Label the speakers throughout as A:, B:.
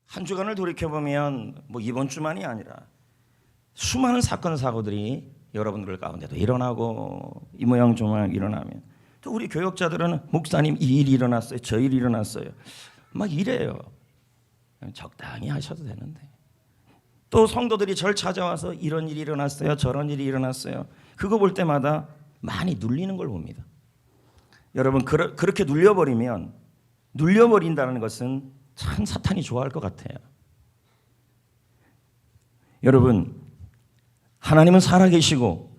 A: 한 주간을 돌이켜보면 뭐 이번 주만이 아니라 수많은 사건 사고들이 여러분들 가운데도 일어나고 이 모양 저 모양 일어나면 또 우리 교역자들은 목사님 이 일이 일어났어요, 저 일이 일어났어요 막 이래요. 적당히 하셔도 되는데 또 성도들이 절 찾아와서 이런 일이 일어났어요, 저런 일이 일어났어요. 그거 볼 때마다 많이 눌리는 걸 봅니다. 여러분 그렇게 눌려버린다는 것은 참 사탄이 좋아할 것 같아요. 여러분 하나님은 살아계시고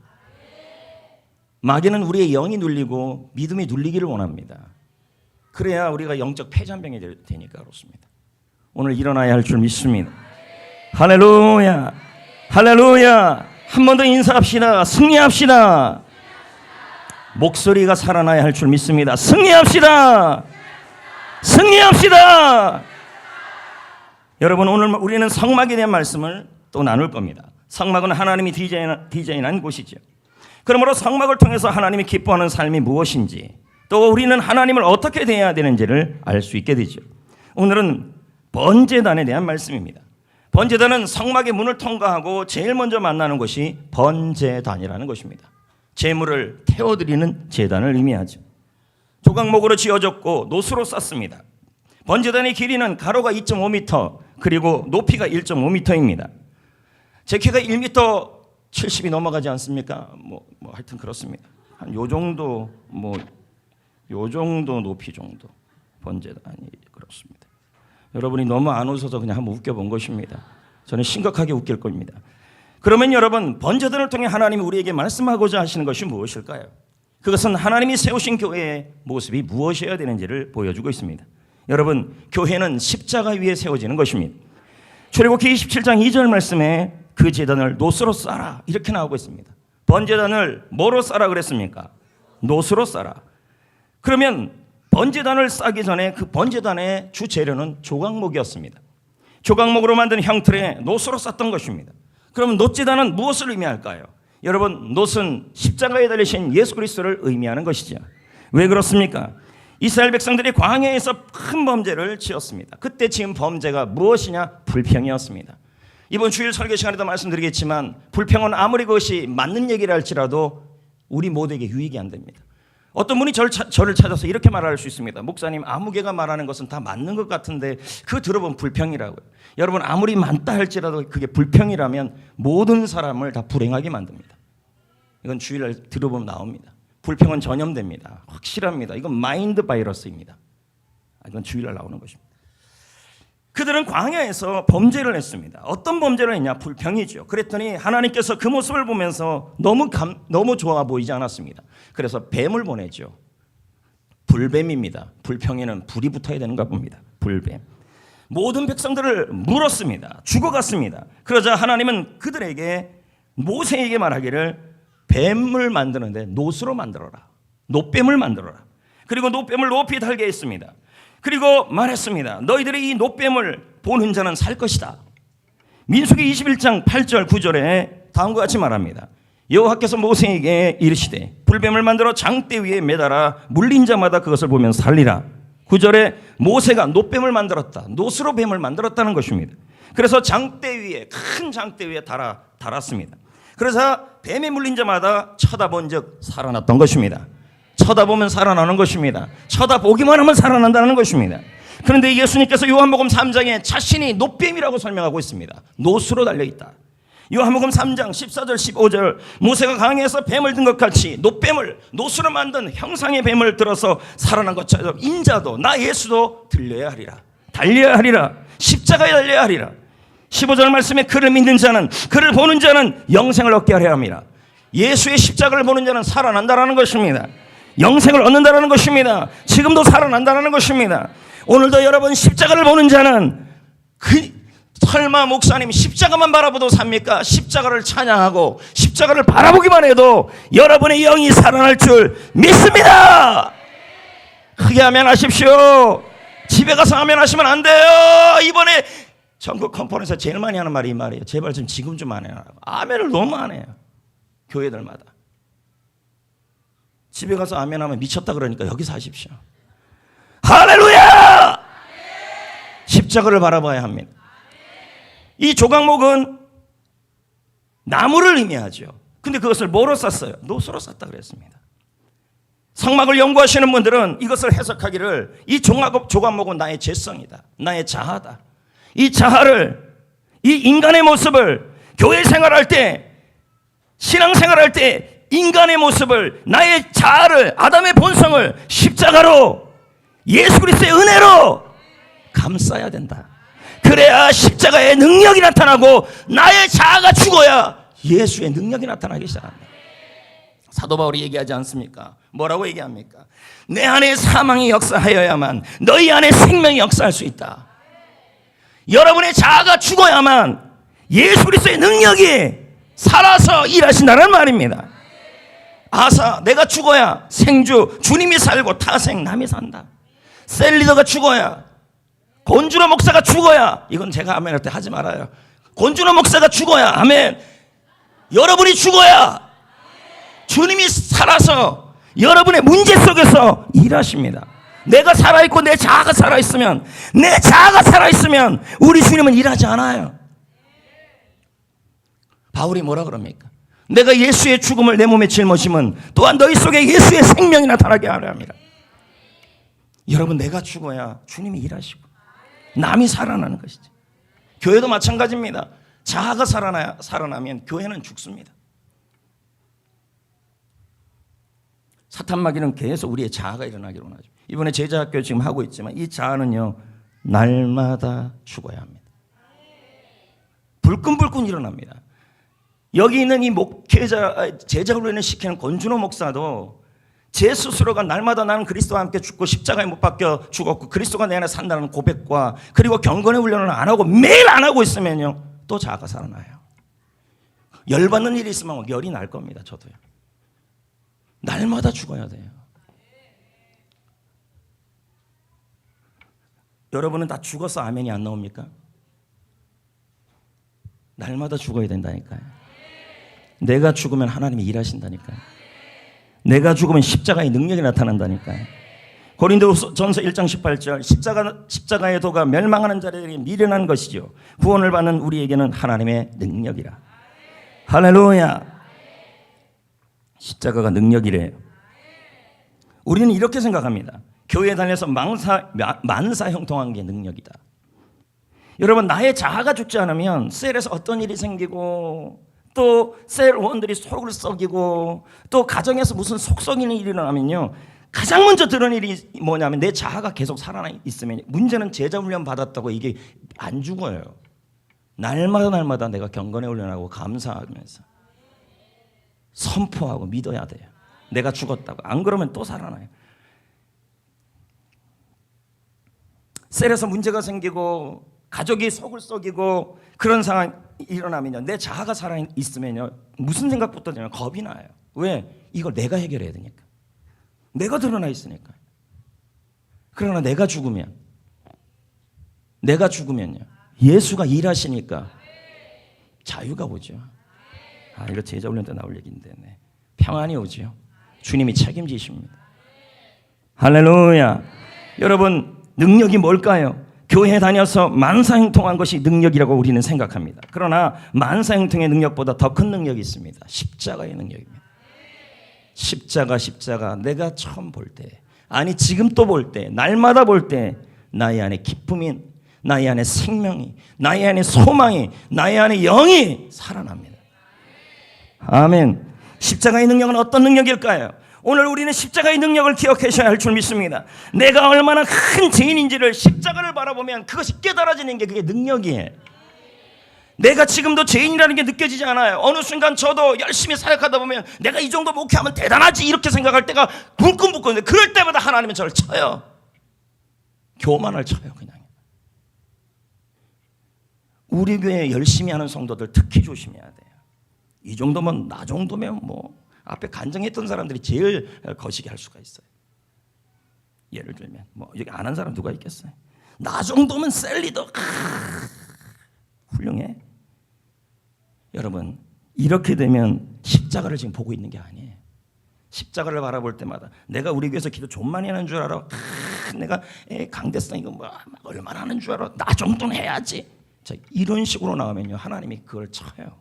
A: 마귀는 우리의 영이 눌리고 믿음이 눌리기를 원합니다. 그래야 우리가 영적 폐잔병이 되니까 그렇습니다. 오늘 일어나야 할 줄 믿습니다. 할렐루야, 할렐루야. 한 번 더 인사합시다. 승리합시다. 목소리가 살아나야 할 줄 믿습니다. 승리합시다. 승리합시다. 여러분 오늘 우리는 성막에 대한 말씀을 또 나눌 겁니다. 성막은 하나님이 디자인한 곳이죠. 그러므로 성막을 통해서 하나님이 기뻐하는 삶이 무엇인지 또 우리는 하나님을 어떻게 대해야 되는지를 알 수 있게 되죠. 오늘은 번제단에 대한 말씀입니다. 번제단은 성막의 문을 통과하고 제일 먼저 만나는 곳이 번제단이라는 것입니다. 제물을 태워드리는 제단을 의미하죠. 조각목으로 지어졌고 노수로 쌌습니다. 번제단의 길이는 가로가 2.5m 그리고 높이가 1.5m입니다. 제 키가 1m 70이 넘어가지 않습니까? 뭐 하여튼 그렇습니다. 한 요 정도 요 정도 높이 정도 번제단이 그렇습니다. 여러분이 너무 안 웃어서 그냥 한번 웃겨본 것입니다. 저는 심각하게 웃길 겁니다. 그러면 여러분 번제단을 통해 하나님이 우리에게 말씀하고자 하시는 것이 무엇일까요? 그것은 하나님이 세우신 교회의 모습이 무엇이어야 되는지를 보여주고 있습니다. 여러분 교회는 십자가 위에 세워지는 것입니다. 출애굽기 27장 2절 말씀에 그 제단을 노수로 쌓아라 이렇게 나오고 있습니다. 번제단을 뭐로 쌓아라 그랬습니까? 노수로 쌓아라. 그러면 번제단을 쌓기 전에 그 번제단의 주 재료는 조각목이었습니다. 조각목으로 만든 형틀에 노수로 쌓던 것입니다. 그럼 놋제단은 무엇을 의미할까요? 여러분 놋은 십자가에 달리신 예수 그리스도를 의미하는 것이죠. 왜 그렇습니까? 이스라엘 백성들이 광야에서 큰 범죄를 지었습니다. 그때 지은 범죄가 무엇이냐? 불평이었습니다. 이번 주일 설교 시간에도 말씀드리겠지만 불평은 아무리 그것이 맞는 얘기를 할지라도 우리 모두에게 유익이 안 됩니다. 어떤 분이 저를 찾아서 이렇게 말할 수 있습니다. 목사님 아무개가 말하는 것은 다 맞는 것 같은데 그거 들어보면 불평이라고요. 여러분 아무리 맞다 할지라도 그게 불평이라면 모든 사람을 다 불행하게 만듭니다. 이건 주일날 들어보면 나옵니다. 불평은 전염됩니다. 확실합니다. 이건 마인드 바이러스입니다. 이건 주일날 나오는 것입니다. 그들은 광야에서 범죄를 했습니다. 어떤 범죄를 했냐? 불평이죠. 그랬더니 하나님께서 그 모습을 보면서 너무 좋아 보이지 않았습니다. 그래서 뱀을 보내죠. 불뱀입니다. 불평에는 불이 붙어야 되는가 봅니다. 불뱀. 모든 백성들을 물었습니다. 죽어갔습니다. 그러자 하나님은 그들에게 모세에게 말하기를 뱀을 만드는데 놋으로 만들어라. 놋뱀을 만들어라. 그리고 놋뱀을 높이 달게 했습니다. 그리고 말했습니다. 너희들이 이 놋뱀을 보는 자는 살 것이다. 민수기 21장 8절 9절에 다음과 같이 말합니다. 여호와께서 모세에게 이르시되 불뱀을 만들어 장대 위에 매달아 물린 자마다 그것을 보면 살리라. 9절에 모세가 놋뱀을 만들었다. 놋으로 뱀을 만들었다는 것입니다. 그래서 장대 위에 큰 장대 위에 달았습니다. 그래서 뱀에 물린 자마다 쳐다본 즉 살아났던 것입니다. 쳐다보면 살아나는 것입니다. 쳐다보기만 하면 살아난다는 것입니다. 그런데 예수님께서 요한복음 3장에 자신이 놋뱀이라고 설명하고 있습니다. 놋으로 달려있다. 요한복음 3장 14절 15절 모세가 강에서 뱀을 든 것 같이 놋으로 만든 형상의 뱀을 들어서 살아난 것처럼 인자도 나 예수도 달려야 하리라. 십자가에 달려야 하리라. 15절 말씀에 그를 믿는 자는 그를 보는 자는 영생을 얻게 하려 합니다. 예수의 십자가를 보는 자는 살아난다라는 것입니다. 영생을 얻는다는 것입니다. 지금도 살아난다는 것입니다. 오늘도 여러분 십자가를 보는 자는 설마 목사님 십자가만 바라보도 삽니까? 십자가를 찬양하고 십자가를 바라보기만 해도 여러분의 영이 살아날 줄 믿습니다. 크게 아멘 하십시오. 집에 가서 아멘 하시면 안 돼요. 이번에 전국 컨퍼런스에서 제일 많이 하는 말이 이 말이에요. 제발 지금 좀 안 해라. 아멘을 너무 안 해요. 교회들마다. 집에 가서 아멘 하면 미쳤다 그러니까 여기서 하십시오. 할렐루야! 십자가를 바라봐야 합니다. 이 조각목은 나무를 의미하죠. 근데 그것을 뭐로 썼어요? 노소로 썼다 그랬습니다. 성막을 연구하시는 분들은 이것을 해석하기를 이 조각목은 나의 죄성이다, 나의 자아다. 이 자아를, 이 인간의 모습을 교회 생활할 때, 신앙 생활할 때 인간의 모습을, 나의 자아를, 아담의 본성을 십자가로, 예수 그리스도의 은혜로 감싸야 된다. 그래야 십자가의 능력이 나타나고 나의 자아가 죽어야 예수의 능력이 나타나기 시작합니다. 사도 바울이 얘기하지 않습니까? 뭐라고 얘기합니까? 내 안에 사망이 역사하여야만 너희 안에 생명이 역사할 수 있다. 여러분의 자아가 죽어야만 예수 그리스도의 능력이 살아서 일하신다는 말입니다. 아사, 내가 죽어야 생주, 주님이 살고 타생, 남이 산다. 셀리더가 죽어야, 곤주로 목사가 죽어야, 이건 제가 아멘 할 때 하지 말아요. 곤주로 목사가 죽어야, 아멘. 여러분이 죽어야 주님이 살아서 여러분의 문제 속에서 일하십니다. 내가 살아있고 내 자아가 살아있으면, 내 자아가 살아있으면 우리 주님은 일하지 않아요. 바울이 뭐라 그럽니까? 내가 예수의 죽음을 내 몸에 짊어지면 또한 너희 속에 예수의 생명이 나타나게 하려 합니다. 여러분, 내가 죽어야 주님이 일하시고 남이 살아나는 것이죠. 교회도 마찬가지입니다. 자아가 살아나면 교회는 죽습니다. 사탄마귀는 계속 우리의 자아가 일어나기로 하죠. 이번에 제자학교 지금 하고 있지만 이 자아는요, 날마다 죽어야 합니다. 불끈불끈 일어납니다. 여기 있는 이 제자 훈련을 시키는 권준호 목사도 제 스스로가 날마다 나는 그리스도와 함께 죽고 십자가에 못 박혀 죽었고 그리스도가 내 안에 산다는 고백과, 그리고 경건의 훈련을 안 하고 매일 안 하고 있으면요, 또 자아가 살아나요. 열받는 일이 있으면 열이 날 겁니다. 저도요. 날마다 죽어야 돼요. 여러분은 다 죽어서 아멘이 안 나옵니까? 날마다 죽어야 된다니까요. 내가 죽으면 하나님이 일하신다니까요. 내가 죽으면 십자가의 능력이 나타난다니까요. 고린도전서 1장 18절, 십자가의 도가 멸망하는 자들에게 미련한 것이죠, 구원을 받는 우리에게는 하나님의 능력이라. 할렐루야. 십자가가 능력이래요. 우리는 이렇게 생각합니다. 교회에 다녀서 만사 형통한 게 능력이다. 여러분, 나의 자아가 죽지 않으면 셀에서 어떤 일이 생기고, 또 셀원들이 속을 썩이고, 또 가정에서 무슨 속 썩이는 일이 일어나면요, 가장 먼저 들은 일이 뭐냐면 내 자아가 계속 살아나 있으면, 문제는 제자 훈련 받았다고 이게 안 죽어요. 날마다 내가 경건에 훈련하고 감사하면서 선포하고 믿어야 돼요. 내가 죽었다고. 안 그러면 또 살아나요. 셀에서 문제가 생기고 가족이 속을 썩이고 그런 상황이 일어나면요, 내 자아가 살아있으면요, 무슨 생각부터 들면 겁이 나요. 왜? 이걸 내가 해결해야 되니까. 내가 드러나 있으니까. 그러나 내가 죽으면요, 예수가 일하시니까 자유가 오죠. 이거 제자 훈련 때 나올 얘기인데, 네. 평안이 오죠. 주님이 책임지십니다. 할렐루야. 여러분, 능력이 뭘까요? 교회에 다녀서 만사형통한 것이 능력이라고 우리는 생각합니다. 그러나 만사형통의 능력보다 더 큰 능력이 있습니다. 십자가의 능력입니다. 십자가 내가 처음 볼 때, 아니 지금 또 볼 때, 날마다 볼 때 나의 안에 기쁨이, 나의 안에 생명이, 나의 안에 소망이, 나의 안에 영이 살아납니다. 아멘. 십자가의 능력은 어떤 능력일까요? 오늘 우리는 십자가의 능력을 기억하셔야 할 줄 믿습니다. 내가 얼마나 큰 죄인인지를 십자가를 바라보면 그것이 깨달아지는 게 그게 능력이에요. 내가 지금도 죄인이라는 게 느껴지지 않아요. 어느 순간 저도 열심히 사역하다 보면 내가 이 정도 목회하면 대단하지 이렇게 생각할 때가 불끈불끈한데, 그럴 때마다 하나님은 저를 쳐요. 교만을 쳐요. 그냥. 우리 교회 열심히 하는 성도들 특히 조심해야 돼요. 이 정도면, 나 정도면 뭐 앞에 간증했던 사람들이 제일 거시기 할 수가 있어요. 예를 들면 뭐 여기 안 한 사람 누가 있겠어요? 나 정도면 셀리더 훌륭해. 여러분, 이렇게 되면 십자가를 지금 보고 있는 게 아니에요. 십자가를 바라볼 때마다 내가 우리 교회에서 기도 좀 많이 하는 줄 알아. 내가 강대성 이거 뭐 얼마나 하는 줄 알아. 나 정도는 해야지. 자, 이런 식으로 나오면요, 하나님이 그걸 쳐요.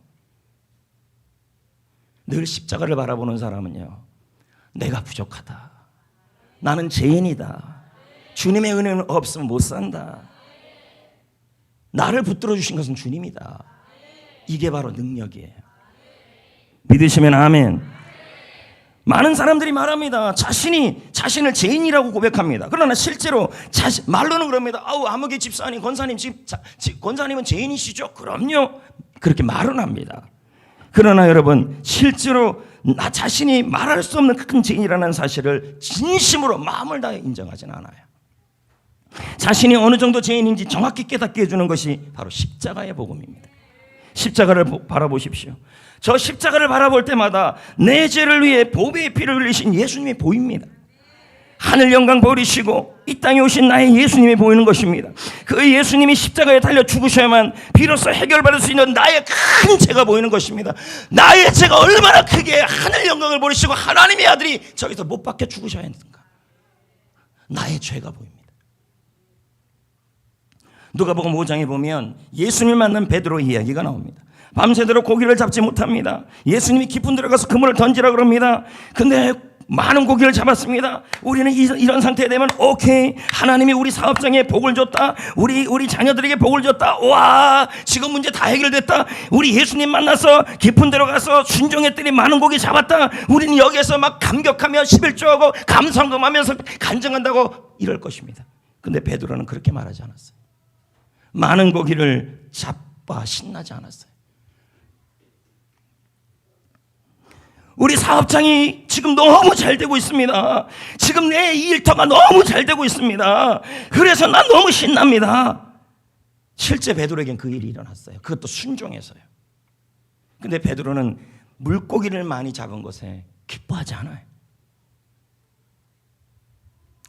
A: 늘 십자가를 바라보는 사람은요, 내가 부족하다, 나는 죄인이다, 주님의 은혜는 없으면 못 산다, 나를 붙들어 주신 것은 주님이다. 이게 바로 능력이에요. 믿으시면 아멘. 많은 사람들이 말합니다. 자신을 죄인이라고 고백합니다. 그러나 실제로 말로는 그럽니다. 아무개 집사님, 권사님은 죄인이시죠? 그럼요. 그렇게 말은 합니다. 그러나 여러분, 실제로 나 자신이 말할 수 없는 큰 죄인이라는 사실을 진심으로 마음을 다해 인정하지는 않아요. 자신이 어느 정도 죄인인지 정확히 깨닫게 해주는 것이 바로 십자가의 복음입니다. 십자가를 바라보십시오. 저 십자가를 바라볼 때마다 내 죄를 위해 보배의 피를 흘리신 예수님이 보입니다. 하늘 영광 버리시고 이 땅에 오신 나의 예수님이 보이는 것입니다. 그 예수님이 십자가에 달려 죽으셔야만 비로소 해결받을 수 있는 나의 큰 죄가 보이는 것입니다. 나의 죄가 얼마나 크게 하늘 영광을 버리시고 하나님의 아들이 저기서 못 박혀 죽으셔야 했는가. 나의 죄가 보입니다. 누가복음 5장에 보면 예수님을 만난 베드로의 이야기가 나옵니다. 밤새도록 고기를 잡지 못합니다. 예수님이 깊은 데로 가서 그물을 던지라 그럽니다. 근데 많은 고기를 잡았습니다. 우리는 이런 상태에 되면 오케이, 하나님이 우리 사업장에 복을 줬다, 우리 자녀들에게 복을 줬다, 와, 지금 문제 다 해결됐다, 우리 예수님 만나서 깊은 데로 가서 순종했더니 많은 고기 잡았다, 우리는 여기에서 막 감격하며 11조하고 감성금하면서 간증한다고 이럴 것입니다. 근데 베드로는 그렇게 말하지 않았어요. 많은 고기를 잡아 신나지 않았어요. 우리 사업장이 지금 너무 잘 되고 있습니다. 지금 내 일터가 너무 잘 되고 있습니다. 그래서 난 너무 신납니다. 실제 베드로에겐 그 일이 일어났어요. 그것도 순종해서요. 근데 베드로는 물고기를 많이 잡은 것에 기뻐하지 않아요.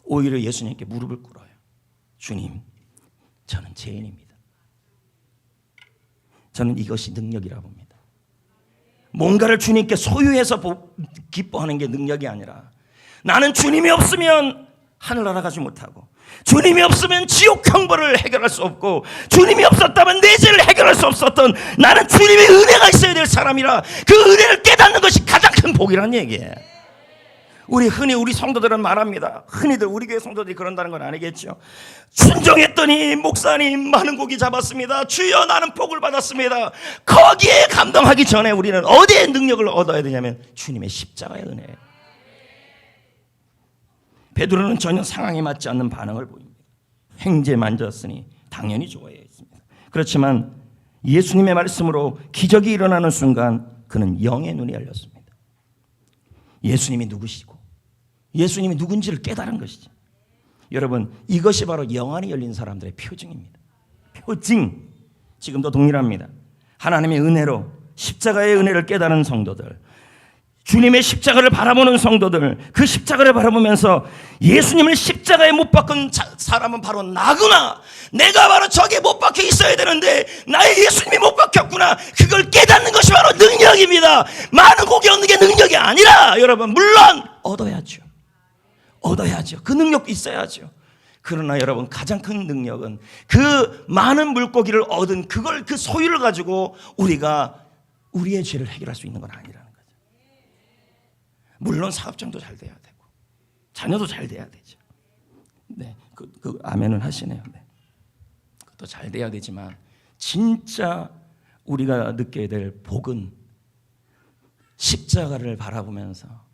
A: 오히려 예수님께 무릎을 꿇어요. 주님, 저는 죄인입니다. 저는 이것이 능력이라고 봅니다. 뭔가를 주님께 소유해서 기뻐하는 게 능력이 아니라, 나는 주님이 없으면 하늘나라 가지 못하고, 주님이 없으면 지옥 형벌을 해결할 수 없고, 주님이 없었다면 내 죄를 해결할 수 없었던 나는 주님의 은혜가 있어야 될 사람이라, 그 은혜를 깨닫는 것이 가장 큰 복이라는 얘기예요. 우리 성도들은 말합니다. 흔히들 우리 교회 성도들이 그런다는 건 아니겠죠. 순종했더니 목사님 많은 고기 잡았습니다. 주여 나는 복을 받았습니다. 거기에 감동하기 전에 우리는 어디에 능력을 얻어야 되냐면 주님의 십자가의 은혜예요. 베드로는 전혀 상황에 맞지 않는 반응을 보입니다. 횡재 만졌으니 당연히 좋아해야 했습니다. 그렇지만 예수님의 말씀으로 기적이 일어나는 순간 그는 영의 눈이 열렸습니다. 예수님이 누구시고 예수님이 누군지를 깨달은 것이죠. 여러분, 이것이 바로 영안이 열린 사람들의 표징입니다. 표징. 지금도 동일합니다. 하나님의 은혜로 십자가의 은혜를 깨달은 성도들, 주님의 십자가를 바라보는 성도들, 그 십자가를 바라보면서 예수님을 십자가에 못 박은 사람은 바로 나구나, 내가 바로 저기에 못 박혀 있어야 되는데 나의 예수님이 못 박혔구나, 그걸 깨닫는 것이 바로 능력입니다. 많은 고기 얻는 게 능력이 아니라, 여러분, 물론 얻어야죠. 그 능력도 있어야죠. 그러나 여러분, 가장 큰 능력은 그 많은 물고기를 얻은 그 소유를 가지고 우리가 우리의 죄를 해결할 수 있는 건 아니라는 거죠. 물론 사업장도 잘 돼야 되고 자녀도 잘 돼야 되죠. 네, 그 아멘은 하시네요. 네. 그것도 잘 돼야 되지만 진짜 우리가 느껴야 될 복은 십자가를 바라보면서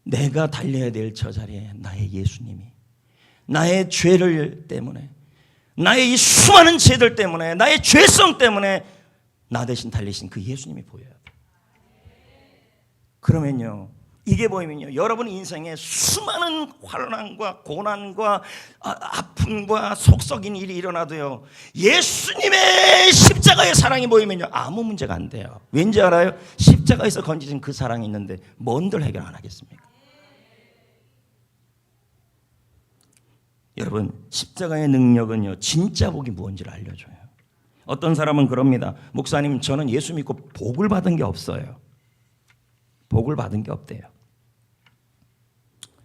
A: 내가 달려야 될 저 자리에 나의 예수님이, 나의 죄를 때문에, 나의 이 수많은 죄들 때문에, 나의 죄성 때문에 나 대신 달리신 그 예수님이 보여야 돼. 그러면요, 이게 보이면요, 여러분 인생에 수많은 환난과 고난과 아픔과 속썩인 일이 일어나도요, 예수님의 십자가의 사랑이 보이면요, 아무 문제가 안 돼요. 왠지 알아요? 십자가에서 건지신 그 사랑이 있는데 뭔들 해결 안 하겠습니까? 여러분, 십자가의 능력은요, 진짜 복이 무엇인지를 알려줘요. 어떤 사람은 그럽니다. 목사님, 저는 예수 믿고 복을 받은 게 없어요. 복을 받은 게 없대요.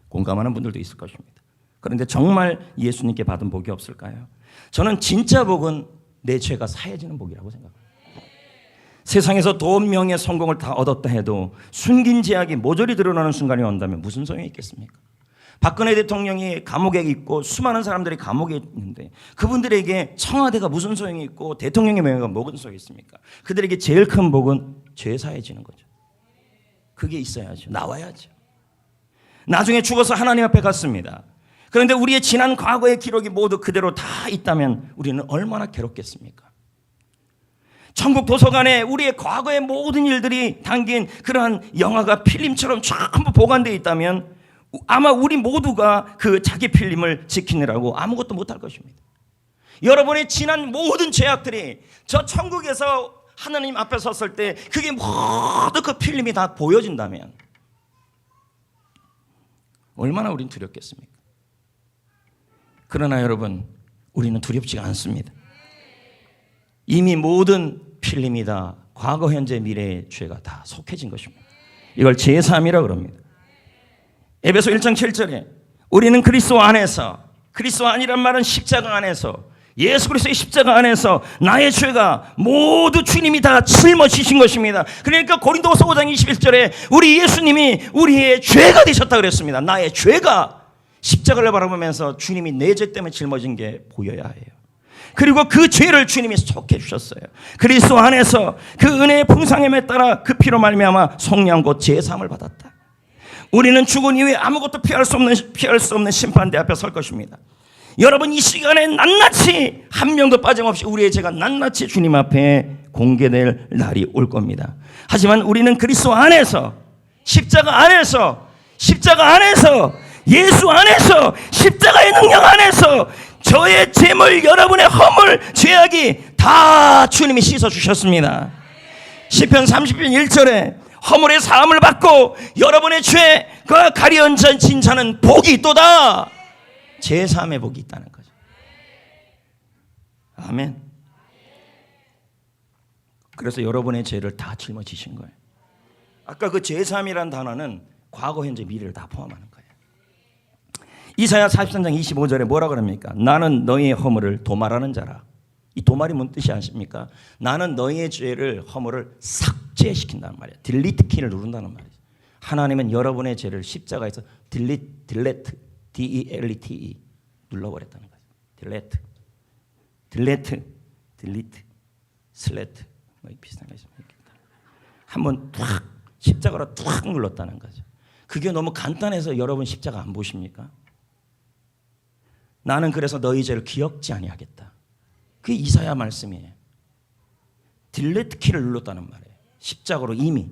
A: 공감하는 분들도 있을 것입니다. 그런데 정말 예수님께 받은 복이 없을까요? 저는 진짜 복은 내 죄가 사해지는 복이라고 생각합니다. 세상에서 돈, 명예, 성공을 다 얻었다 해도 숨긴 죄악이 모조리 드러나는 순간이 온다면 무슨 소용이 있겠습니까? 박근혜 대통령이 감옥에 있고 수많은 사람들이 감옥에 있는데 그분들에게 청와대가 무슨 소용이 있고 대통령의 명예가 무슨 소용이 있습니까? 그들에게 제일 큰 복은 죄 사해지는 거죠. 그게 있어야죠. 나와야죠. 나중에 죽어서 하나님 앞에 갔습니다. 그런데 우리의 지난 과거의 기록이 모두 그대로 다 있다면 우리는 얼마나 괴롭겠습니까? 천국 도서관에 우리의 과거의 모든 일들이 담긴 그러한 영화가 필름처럼 전부 보관되어 있다면 아마 우리 모두가 그 자기 필름을 지키느라고 아무것도 못할 것입니다. 여러분의 지난 모든 죄악들이 저 천국에서 하나님 앞에 섰을 때 그게 모두 그 필름이 다 보여진다면 얼마나 우린 두렵겠습니까? 그러나 여러분, 우리는 두렵지가 않습니다. 이미 모든 필름이 다 과거, 현재, 미래의 죄가 다 속해진 것입니다. 이걸 제3이라고 그럽니다. 에베소 1장 7절에 우리는 그리스도 안에서, 그리스도 안이란 말은 십자가 안에서, 예수 그리스도의 십자가 안에서 나의 죄가 모두 주님이 다 짊어지신 것입니다. 그러니까 고린도후서 5장 21절에 우리 예수님이 우리의 죄가 되셨다고 그랬습니다. 나의 죄가 십자가를 바라보면서 주님이 내 죄 때문에 짊어진 게 보여야 해요. 그리고 그 죄를 주님이 속해 주셨어요. 그리스도 안에서 그 은혜의 풍성함에 따라 그 피로 말미암아 속량 곧 제사함을 받았다. 우리는 죽은 이후에 아무것도 피할 수 없는 심판대 앞에 설 것입니다. 여러분, 이 시간에 낱낱이 한 명도 빠짐없이 우리의 죄가 낱낱이 주님 앞에 공개될 날이 올 겁니다. 하지만 우리는 그리스도 안에서, 십자가 안에서 예수 안에서, 십자가의 능력 안에서 저의 죄물, 여러분의 허물, 죄악이 다 주님이 씻어주셨습니다. 시편 30편 1절에 허물의 사함을 받고 여러분의 죄가 가려진 자는 복이 있도다. 제3의 복이 있다는 거죠. 아멘. 그래서 여러분의 죄를 다 짊어지신 거예요. 아까 그 제3이라는 단어는 과거, 현재, 미래를 다 포함하는 거예요. 이사야 43장 25절에 뭐라 그럽니까? 나는 너희의 허물을 도말하는 자라. 이 도말이 뭔 뜻이 아십니까? 나는 너희의 죄를, 허물을 삭제시킨다는 말이에요. 딜리트 키를 누른다는 말이에요. 하나님은 여러분의 죄를 십자가에서 딜레트 D-E-L-E-T-E 눌러버렸다는 거예요. 딜리트, 슬래트 뭐 비슷한 거 있습니다. 한번 탁 십자가로 탁 눌렀다는 거죠. 그게 너무 간단해서 여러분 십자가 안 보십니까? 나는 그래서 너희 죄를 기억지 아니하겠다. 그게 이사야 말씀이에요. 딜레트 키를 눌렀다는 말이에요. 십자가로 이미.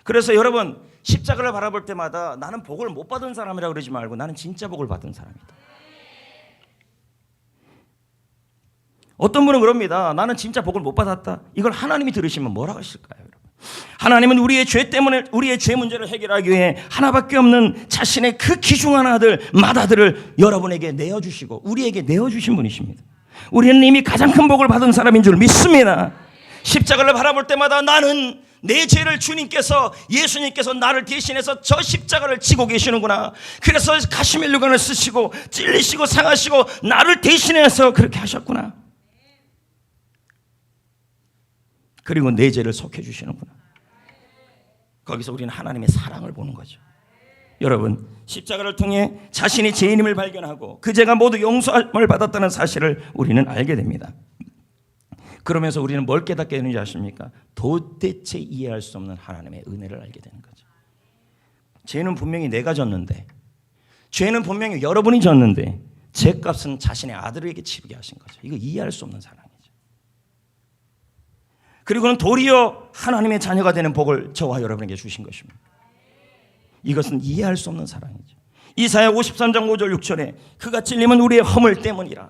A: 그래서 여러분, 십자가를 바라볼 때마다 나는 복을 못 받은 사람이라고 그러지 말고 나는 진짜 복을 받은 사람이다. 어떤 분은 그럽니다. 나는 진짜 복을 못 받았다. 이걸 하나님이 들으시면 뭐라고 하실까요, 여러분? 하나님은 우리의 죄 때문에, 우리의 죄 문제를 해결하기 위해 하나밖에 없는 자신의 그 귀중한 아들, 맏아들을 여러분에게 내어주시고 우리에게 내어주신 분이십니다. 우리는 이미 가장 큰 복을 받은 사람인 줄 믿습니다. 십자가를 바라볼 때마다 나는 내 죄를 주님께서, 예수님께서 나를 대신해서 저 십자가를 지고 계시는구나. 그래서 가시멜루관을 쓰시고 찔리시고 상하시고 나를 대신해서 그렇게 하셨구나. 그리고 내 죄를 속해 주시는구나. 거기서 우리는 하나님의 사랑을 보는 거죠. 여러분, 십자가를 통해 자신이 죄인임을 발견하고 그 죄가 모두 용서함을 받았다는 사실을 우리는 알게 됩니다. 그러면서 우리는 뭘 깨닫게 되는지 아십니까? 도대체 이해할 수 없는 하나님의 은혜를 알게 되는 거죠. 죄는 분명히 내가 졌는데, 죄는 분명히 여러분이 졌는데 죄값은 자신의 아들에게 치르게 하신 거죠. 이거 이해할 수 없는 사랑이죠. 그리고는 도리어 하나님의 자녀가 되는 복을 저와 여러분에게 주신 것입니다. 이것은 이해할 수 없는 사랑이죠. 이사야 53장 5절 6절에 그가 찔림은 우리의 허물 때문이라.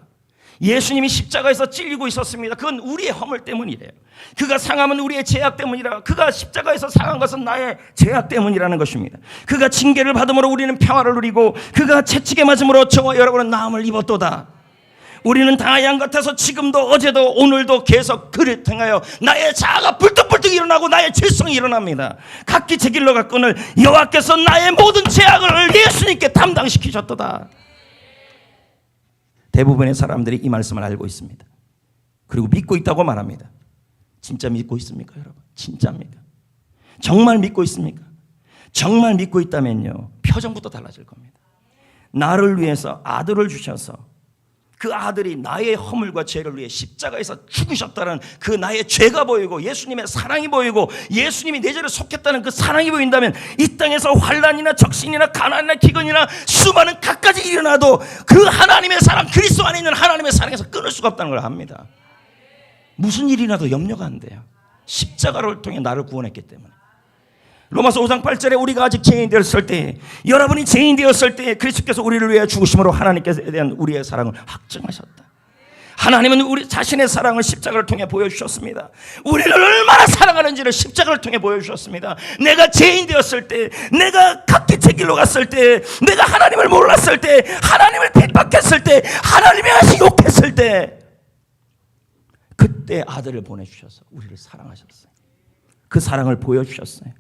A: 예수님이 십자가에서 찔리고 있었습니다. 그건 우리의 허물 때문이래요. 그가 상함은 우리의 죄악 때문이라. 그가 십자가에서 상한 것은 나의 죄악 때문이라는 것입니다. 그가 징계를 받음으로 우리는 평화를 누리고 그가 채찍에 맞음으로 저와 여러분은 나음을 입었도다. 우리는 당한 양 같아서 지금도 어제도 오늘도 계속 그를 통하여 나의 자아가 불뚝불뚝 일어나고 나의 죄성이 일어납니다. 각기 제 길로 갔거늘 여호와께서 나의 모든 죄악을 예수님께 담당시키셨도다. 대부분의 사람들이 이 말씀을 알고 있습니다. 그리고 믿고 있다고 말합니다. 진짜 믿고 있습니까, 여러분? 진짜입니까? 정말 믿고 있습니까? 정말 믿고 있다면요, 표정부터 달라질 겁니다. 나를 위해서 아들을 주셔서 그 아들이 나의 허물과 죄를 위해 십자가에서 죽으셨다는 그 나의 죄가 보이고 예수님의 사랑이 보이고 예수님이 내 죄를 속했다는 그 사랑이 보인다면 이 땅에서 환난이나 적신이나 가난이나 기근이나 수많은 갖가지 일어나도 그 하나님의 사랑, 그리스도 안에 있는 하나님의 사랑에서 끊을 수가 없다는 걸 압니다. 무슨 일이 나도 염려가 안 돼요. 십자가를 통해 나를 구원했기 때문에. 로마서 5장 8절에 우리가 아직 죄인 되었을 때, 여러분이 죄인 되었을 때 그리스도께서 우리를 위해 죽으심으로 하나님께서 대한 우리의 사랑을 확증하셨다. 하나님은 우리 자신의 사랑을 십자가를 통해 보여주셨습니다. 우리를 얼마나 사랑하는지를 십자가를 통해 보여주셨습니다. 내가 죄인 되었을 때, 내가 각기의 길로 갔을 때, 내가 하나님을 몰랐을 때, 하나님을 핍박했을 때, 하나님의 아시 욕했을 때, 그때 아들을 보내주셔서 우리를 사랑하셨어요. 그 사랑을 보여주셨어요.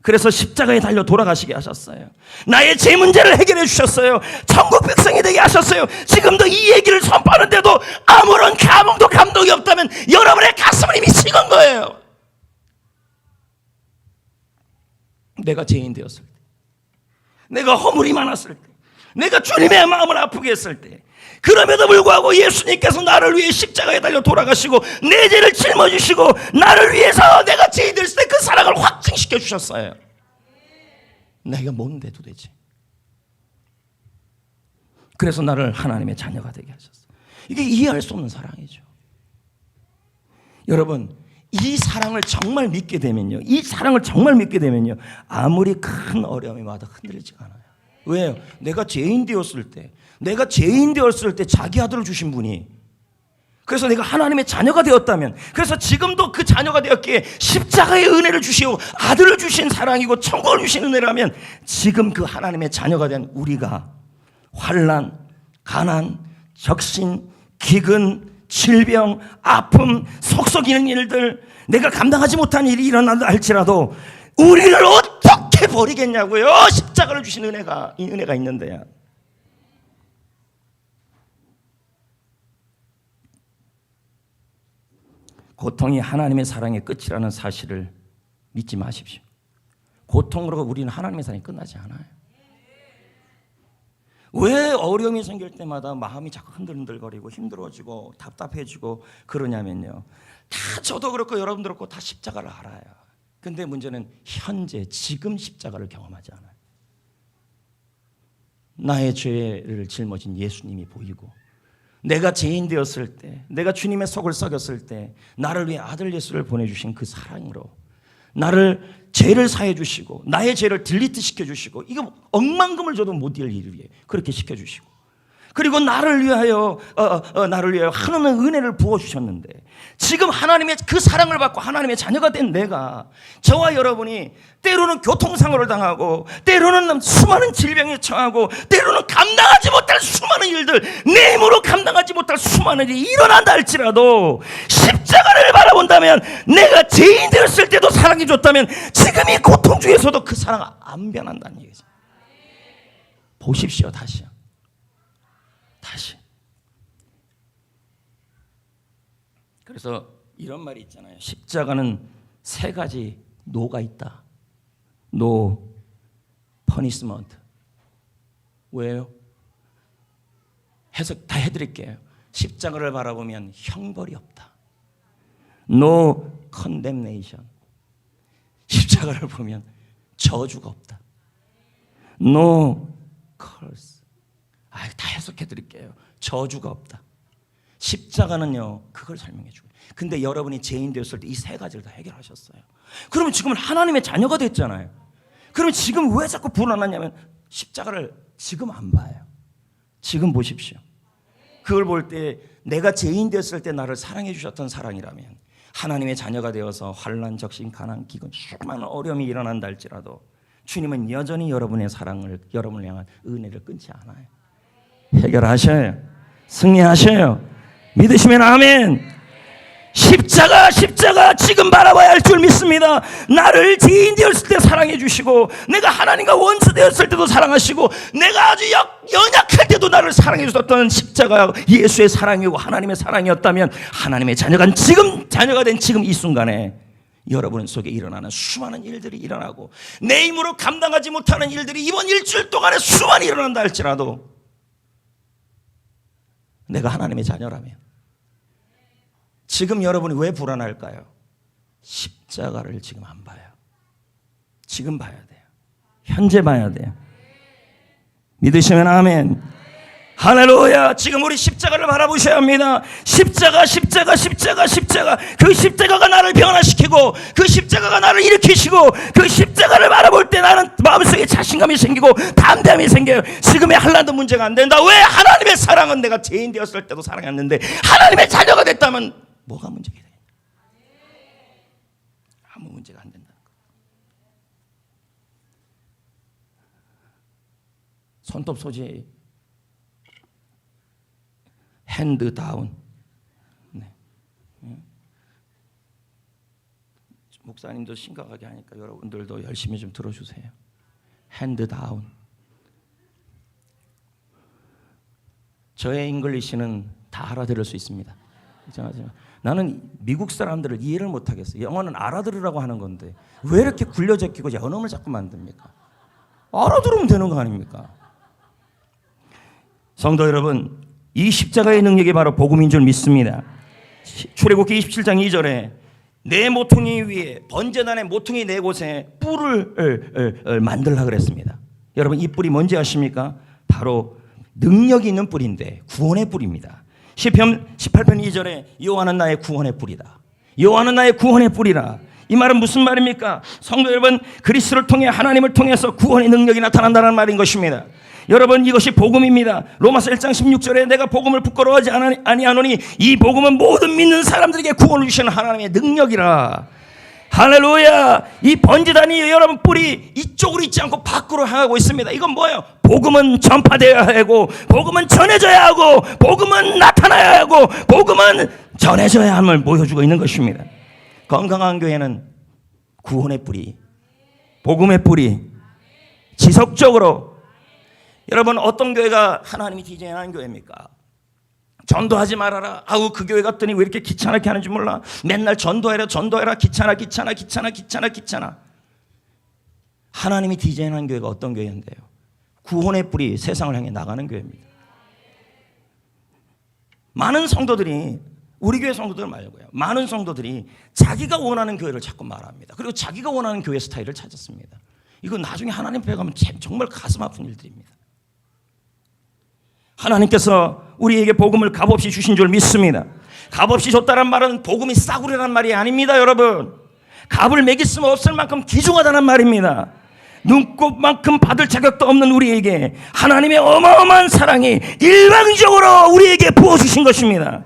A: 그래서 십자가에 달려 돌아가시게 하셨어요. 나의 죄 문제를 해결해 주셨어요. 천국 백성이 되게 하셨어요. 지금도 이 얘기를 선포하는데도 아무런 감흥도 감동이 없다면 여러분의 가슴은 이미 식은 거예요. 내가 죄인 되었을 때, 내가 허물이 많았을 때, 내가 주님의 마음을 아프게 했을 때, 그럼에도 불구하고 예수님께서 나를 위해 십자가에 달려 돌아가시고 내 죄를 짊어지시고 나를 위해서 내가 죄인 됐을 때 그 사랑을 확증시켜 주셨어요. 내가 뭔데 도대체. 그래서 나를 하나님의 자녀가 되게 하셨어요. 이게 이해할 수 없는 사랑이죠. 여러분, 이 사랑을 정말 믿게 되면요, 이 사랑을 정말 믿게 되면요, 아무리 큰 어려움이 와도 흔들리지가 않아요. 왜요? 내가 죄인 되었을 때, 내가 죄인 되었을 때 자기 아들을 주신 분이, 그래서 내가 하나님의 자녀가 되었다면, 그래서 지금도 그 자녀가 되었기에 십자가의 은혜를 주시고 아들을 주신 사랑이고 천국을 주신 은혜라면, 지금 그 하나님의 자녀가 된 우리가 환난, 가난, 적신, 기근, 질병, 아픔, 속썩이는 일들, 내가 감당하지 못한 일이 일어난다 할지라도 우리를 어떻게 버리겠냐고요. 십자가를 주신 은혜가, 이 은혜가 있는데요. 고통이 하나님의 사랑의 끝이라는 사실을 믿지 마십시오. 고통으로 우리는 하나님의 사랑이 끝나지 않아요. 왜 어려움이 생길 때마다 마음이 자꾸 흔들흔들거리고 힘들어지고 답답해지고 그러냐면요, 다 저도 그렇고 여러분도 그렇고 다 십자가를 알아요. 근데 문제는 현재 지금 십자가를 경험하지 않아요. 나의 죄를 짊어진 예수님이 보이고, 내가 죄인 되었을 때, 내가 주님의 속을 썩였을 때 나를 위해 아들 예수를 보내주신 그 사랑으로 나를 죄를 사해 주시고 나의 죄를 딜리트 시켜주시고, 이거 억만금을 줘도 못 이길 일을 위해 그렇게 시켜주시고, 그리고 나를 위하여 하나님의 은혜를 부어주셨는데, 지금 하나님의 그 사랑을 받고 하나님의 자녀가 된 내가, 저와 여러분이 때로는 교통사고를 당하고 때로는 수많은 질병에 처하고 때로는 감당하지 못할 수많은 일들, 내 힘으로 감당하지 못할 수많은 일이 일어난다 할지라도 십자가를 바라본다면, 내가 죄인 되었을 때도 사랑해 줬다면 지금 이 고통 중에서도 그 사랑 안 변한다는 얘기죠. 보십시오. 다시 그래서 이런 말이 있잖아요. 십자가는 세 가지 노가 있다. 노, 퍼니스먼트. 왜요? 해석 다 해드릴게요. 십자가를 바라보면 형벌이 없다. No condemnation. 십자가를 보면 저주가 없다. No curse. 다 해석해 드릴게요. 저주가 없다. 십자가는요, 그걸 설명해 주고. 근데 여러분이 죄인 되었을 때 이 세 가지를 다 해결하셨어요. 그러면 지금은 하나님의 자녀가 됐잖아요. 그러면 지금 왜 자꾸 불안하냐면, 십자가를 지금 안 봐요. 지금 보십시오. 그걸 볼 때 내가 죄인 되었을 때 나를 사랑해 주셨던 사랑이라면, 하나님의 자녀가 되어서 환난, 적신, 가난, 기근, 수많은 어려움이 일어난다 할지라도 주님은 여전히 여러분의 사랑을, 여러분을 향한 은혜를 끊지 않아요. 해결하셔요. 승리하셔요. 믿으시면 아멘. 십자가 지금 바라봐야 할 줄 믿습니다. 나를 죄인 되었을 때 사랑해 주시고, 내가 하나님과 원수 되었을 때도 사랑하시고, 내가 아주 연약할 때도 나를 사랑해 주셨던 십자가 예수의 사랑이고 하나님의 사랑이었다면, 하나님의 자녀가 된 지금 이 순간에 여러분 속에 일어나는 수많은 일들이 일어나고, 내 힘으로 감당하지 못하는 일들이 이번 일주일 동안에 수많이 일어난다 할지라도, 내가 하나님의 자녀라면 지금 여러분이 왜 불안할까요? 십자가를 지금 안 봐요. 지금 봐야 돼요. 현재 봐야 돼요. 믿으시면 아멘. 할렐루야. 지금 우리 십자가를 바라보셔야 합니다. 십자가. 그 십자가가 나를 변화시키고, 그 십자가가 나를 일으키시고, 그 십자가를 바라볼 때 나는 마음속에 자신감이 생기고 담대함이 생겨요. 지금의 한란도 문제가 안 된다. 왜? 하나님의 사랑은 내가 죄인 되었을 때도 사랑했는데, 하나님의 자녀가 됐다면 뭐가 문제가 되냐? 아무 문제가 안 된다는 거. 손톱 소지, 핸드 다운. 네. 목사님도 심각하게 하니까 여러분들도 열심히 좀 들어주세요. 핸드 다운. 저의 잉글리시는 다 알아들을 수 있습니다. 나는 미국 사람들을 이해를 못하겠어요. 영어는 알아들으라고 하는 건데 왜 이렇게 굴려 적히고 연음을 자꾸 만듭니까? 알아들으면 되는 거 아닙니까? 성도 여러분, 이 십자가의 능력이 바로 복음인 줄 믿습니다. 출애굽기 27장 2절에 내 모퉁이 위에, 번제단의 모퉁이 네 곳에 뿔을 만들라 그랬습니다. 여러분, 이 뿔이 뭔지 아십니까? 바로 능력이 있는 뿔인데 구원의 뿔입니다. 시편 18편 2절에 여호와는 나의 구원의 뿔이다. 여호와는 나의 구원의 뿔이라. 이 말은 무슨 말입니까? 성도 여러분, 그리스도를 통해, 하나님을 통해서 구원의 능력이 나타난다는 말인 것입니다. 여러분, 이것이 복음입니다. 로마서 1장 16절에 내가 복음을 부끄러워하지 아니하노니 이 복음은 모든 믿는 사람들에게 구원을 주시는 하나님의 능력이라. 할렐루야. 이 번제단이 여러분 뿔이 이쪽으로 있지 않고 밖으로 향하고 있습니다. 이건 뭐예요? 복음은 전파되어야 하고, 복음은 전해져야 하고, 복음은 나타나야 하고, 복음은 전해져야 함을 보여주고 있는 것입니다. 건강한 교회는 구원의 뿔이, 복음의 뿔이 지속적으로. 여러분, 어떤 교회가 하나님이 디자인한 교회입니까? 전도하지 말아라. 아우, 그 교회 갔더니 왜 이렇게 귀찮게 하는지 몰라. 맨날 전도해라. 귀찮아. 하나님이 디자인한 교회가 어떤 교회인데요? 구원의 뿔이 세상을 향해 나가는 교회입니다. 많은 성도들이, 우리 교회 성도들 말고요, 많은 성도들이 자기가 원하는 교회를 자꾸 말합니다. 그리고 자기가 원하는 교회 스타일을 찾았습니다. 이건 나중에 하나님 앞에 가면 정말 가슴 아픈 일들입니다. 하나님께서 우리에게 복음을 값없이 주신 줄 믿습니다. 값없이 줬다는 말은 복음이 싸구려란 말이 아닙니다. 여러분, 값을 매길 수 없을 만큼 귀중하다는 말입니다. 눈곱만큼 받을 자격도 없는 우리에게 하나님의 어마어마한 사랑이 일방적으로 우리에게 부어주신 것입니다.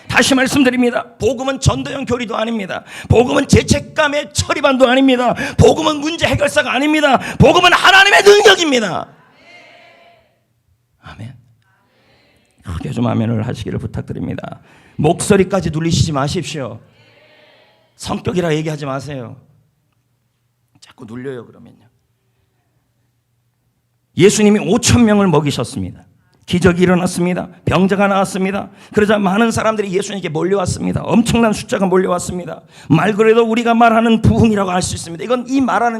A: 다시 말씀드립니다. 복음은 전도형 교리도 아닙니다. 복음은 죄책감의 처리반도 아닙니다. 복음은 문제 해결사가 아닙니다. 복음은 하나님의 능력입니다. 아멘. 크게 좀 아멘을 하시기를 부탁드립니다. 목소리까지 눌리시지 마십시오. 성격이라 얘기하지 마세요. 자꾸 눌려요. 그러면요. 예수님이 5,000명을 먹이셨습니다. 기적이 일어났습니다. 병자가 나왔습니다. 그러자 많은 사람들이 예수님께 몰려왔습니다. 엄청난 숫자가 몰려왔습니다. 말 그래도 우리가 말하는 부흥이라고 할 수 있습니다. 이건